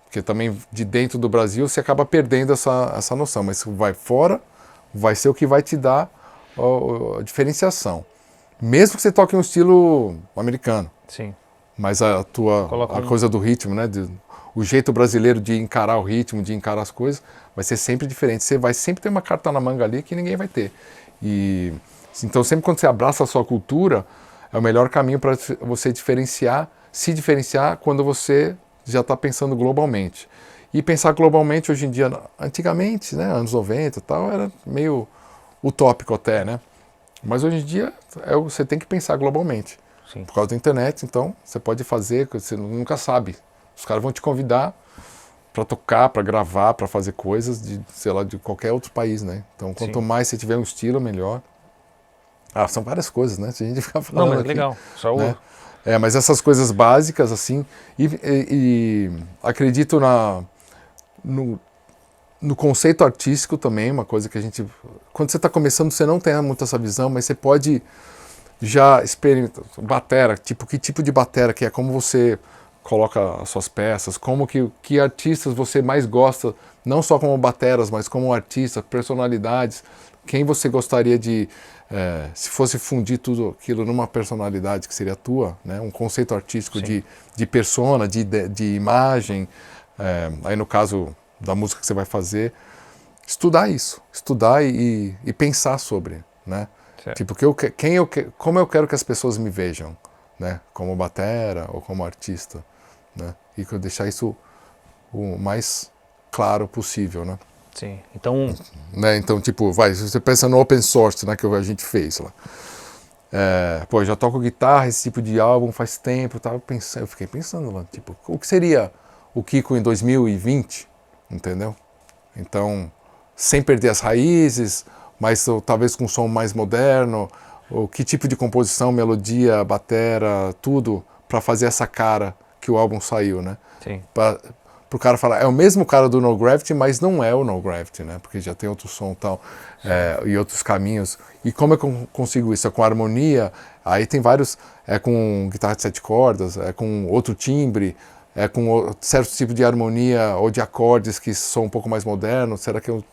Porque também de dentro do Brasil você acaba perdendo essa noção. Mas se vai fora, vai ser o que vai te dar a diferenciação. Mesmo que você toque um estilo americano. Sim. Mas a coisa do ritmo, né? O jeito brasileiro de encarar o ritmo, de encarar as coisas, vai ser sempre diferente. Você vai sempre ter uma carta na manga ali que ninguém vai ter. Então, sempre quando você abraça a sua cultura, é o melhor caminho para você se diferenciar quando você já está pensando globalmente. E pensar globalmente hoje em dia, antigamente, né? Anos 90 e tal, era meio utópico até, né? Mas hoje em dia, você tem que pensar globalmente. Sim. Por causa da internet, então, você pode fazer, você nunca sabe. Os caras vão te convidar para tocar, para gravar, para fazer coisas de qualquer outro país, né? Então, quanto mais você tiver um estilo, melhor. São várias coisas, né? Se a gente ficar falando. Não, mas aqui, legal. Só né? Mas essas coisas básicas, assim, e acredito no conceito artístico também, uma coisa que a gente... Quando você está começando, você não tem muito essa visão, mas você pode... Já experimenta batera, que tipo de batera que é, como você coloca as suas peças, que artistas você mais gosta, não só como bateras, mas como artistas, personalidades, quem você gostaria de, se fosse fundir tudo aquilo numa personalidade que seria a tua, né? Um conceito artístico de persona, de imagem, aí no caso da música que você vai fazer, estudar e pensar sobre, né? Certo. Tipo, como eu quero que as pessoas me vejam, né? Como batera ou como artista, né? E que eu deixar isso o mais claro possível, né? Sim. Então, então tipo, se você pensa no open source, né, que a gente fez lá. Eu já toco guitarra, esse tipo de álbum faz tempo, eu fiquei pensando lá, tipo, o que seria o Kiko em 2020, entendeu? Então, sem perder as raízes, mas talvez com um som mais moderno, ou que tipo de composição, melodia, batera, tudo, para fazer essa cara que o álbum saiu, né? Sim. Para o cara falar, é o mesmo cara do No Gravity, mas não é o No Gravity, né? Porque já tem outro som e tal, e outros caminhos. E como eu consigo isso? É com harmonia, aí tem vários, com guitarra de 7 cordas, com outro timbre, com certo tipo de harmonia ou de acordes que são um pouco mais modernos. Será que eu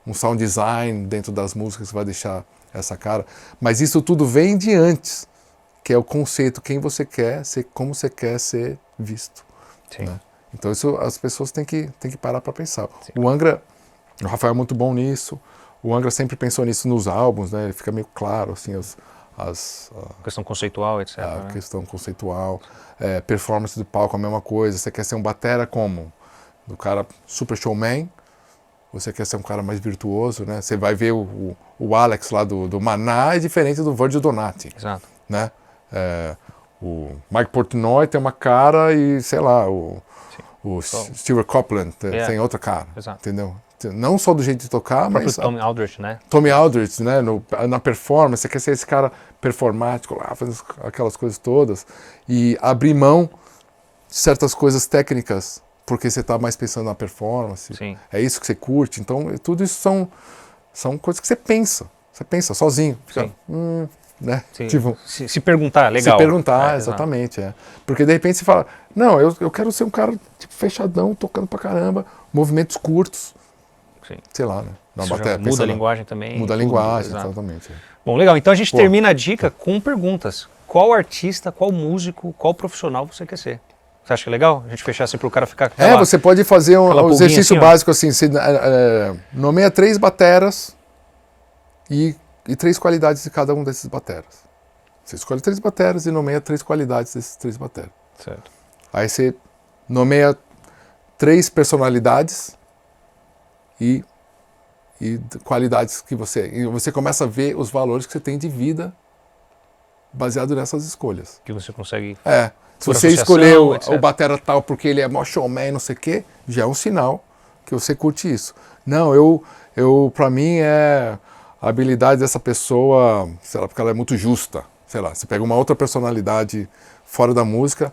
um sound design dentro das músicas que vai deixar essa cara. Mas isso tudo vem de antes, que é o conceito, quem você quer ser, como você quer ser visto. Sim. Né? Então isso as pessoas têm que parar para pensar. Sim. O Angra, o Rafael é muito bom nisso, o Angra sempre pensou nisso nos álbuns, né? Ele fica meio claro, assim, a questão conceitual, etc. A questão conceitual, performance do palco, a mesma coisa. Você quer ser um batera como? Do cara super showman, você quer ser um cara mais virtuoso, né? Você vai ver o Alex lá do Maná é diferente do Virgil Donati. Exato. Né? O Mike Portnoy tem uma cara e, sei lá, o Stewart Copeland tem outra cara. Exato. Entendeu? Não só do jeito de tocar, mas... Tommy Aldridge, né? Tommy Aldridge, né? Na performance, você quer ser esse cara performático lá, fazendo aquelas coisas todas e abrir mão de certas coisas técnicas porque você está mais pensando na performance. Sim. É isso que você curte. Então, tudo isso são coisas que você pensa sozinho. Fica, né? Tipo, se perguntar, legal. Se perguntar, exatamente. Porque de repente você fala, não, eu quero ser um cara tipo, fechadão, tocando pra caramba, movimentos curtos. Sim. Sei lá, né? Muda a linguagem também. Muda a linguagem, exatamente. Bom, legal. Então a gente termina a dica com perguntas. Qual artista, qual músico, qual profissional você quer ser? Você acha que é legal? A gente fechar assim para o cara ficar... você pode fazer um exercício assim, básico assim, você nomeia 3 bateras e 3 qualidades de cada um desses bateras. Você escolhe 3 bateras e nomeia 3 qualidades desses 3 bateras. Certo. Aí você nomeia 3 personalidades e qualidades que e você começa a ver os valores que você tem de vida baseado nessas escolhas. Que você consegue... Se você escolheu o batera tal porque ele é mó showman, não sei o quê, já é um sinal que você curte isso. Não, pra mim é a habilidade dessa pessoa, sei lá, porque ela é muito justa. Sei lá, você pega uma outra personalidade fora da música,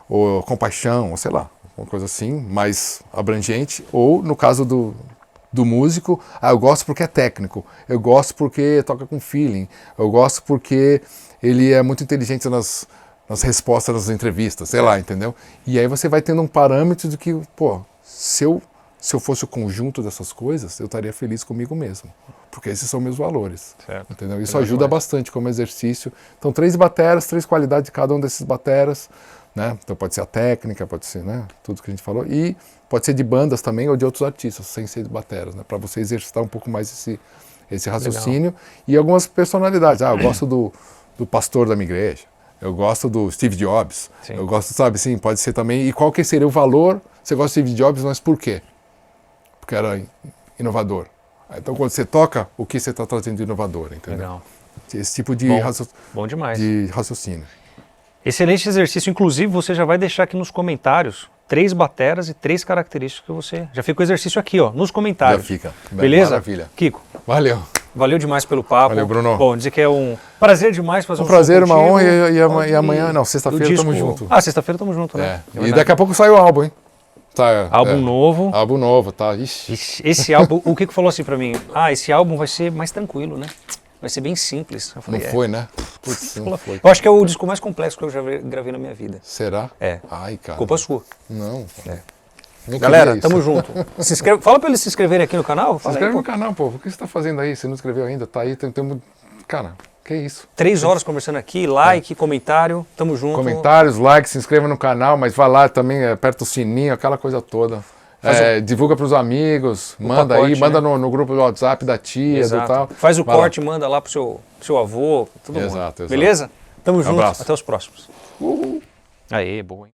ou compaixão, ou sei lá, uma coisa assim, mais abrangente. Ou, no caso do músico, eu gosto porque é técnico, eu gosto porque toca com feeling, eu gosto porque ele é muito inteligente nas respostas das entrevistas, sei lá, entendeu? E aí você vai tendo um parâmetro de que, se eu fosse o conjunto dessas coisas, eu estaria feliz comigo mesmo. Porque esses são meus valores. Certo. Entendeu? Isso ajuda bastante como exercício. Então, 3 bateras, 3 qualidades de cada um desses bateras, né? Então pode ser a técnica, pode ser, né? Tudo que a gente falou. E pode ser de bandas também ou de outros artistas, sem ser de bateras, né? Para você exercitar um pouco mais esse raciocínio. Legal. E algumas personalidades. Eu gosto do pastor da minha igreja. Eu gosto do Steve Jobs. Sim. Eu gosto, sabe, sim, pode ser também. E qual que seria o valor? Você gosta do Steve Jobs, mas por quê? Porque era inovador. Então, quando você toca, o que você está trazendo de inovador, entendeu? Legal. Esse tipo de, bom demais. De raciocínio. Excelente exercício. Inclusive, você já vai deixar aqui nos comentários 3 bateras e 3 características que você... Já fica o exercício aqui, nos comentários. Já fica. Beleza? Maravilha. Kiko. Valeu demais pelo papo. Valeu, Bruno. Bom, dizer que é um prazer demais fazer um prazer, uma honra e amanhã, não, sexta-feira tamo junto. Sexta-feira tamo junto, né? E daqui a pouco sai o álbum, hein? Álbum novo. Álbum novo, tá? Ixi. Esse álbum, o Kiko falou assim pra mim, esse álbum vai ser mais tranquilo, né? Vai ser bem simples. Eu falei, não foi, né? Putz, não foi. Eu acho que é o disco mais complexo que eu já gravei na minha vida. Será? Ai, cara. Culpa sua. Não. Galera, tamo junto. Se inscreve, fala pra eles se inscreverem aqui no canal. Se inscreve no canal, pô. O que você tá fazendo aí? Você não inscreveu ainda? Tá aí, cara, que isso? 3 horas conversando aqui, like, comentário, tamo junto. Comentários, like, se inscreva no canal, mas vai lá também, aperta o sininho, aquela coisa toda. Divulga pros amigos, manda pacote, aí, manda no grupo do WhatsApp da tia, do tal. Faz o corte, manda lá pro seu avô, todo mundo. Exato. Beleza? Tamo junto, até os próximos. Aê, boa, hein?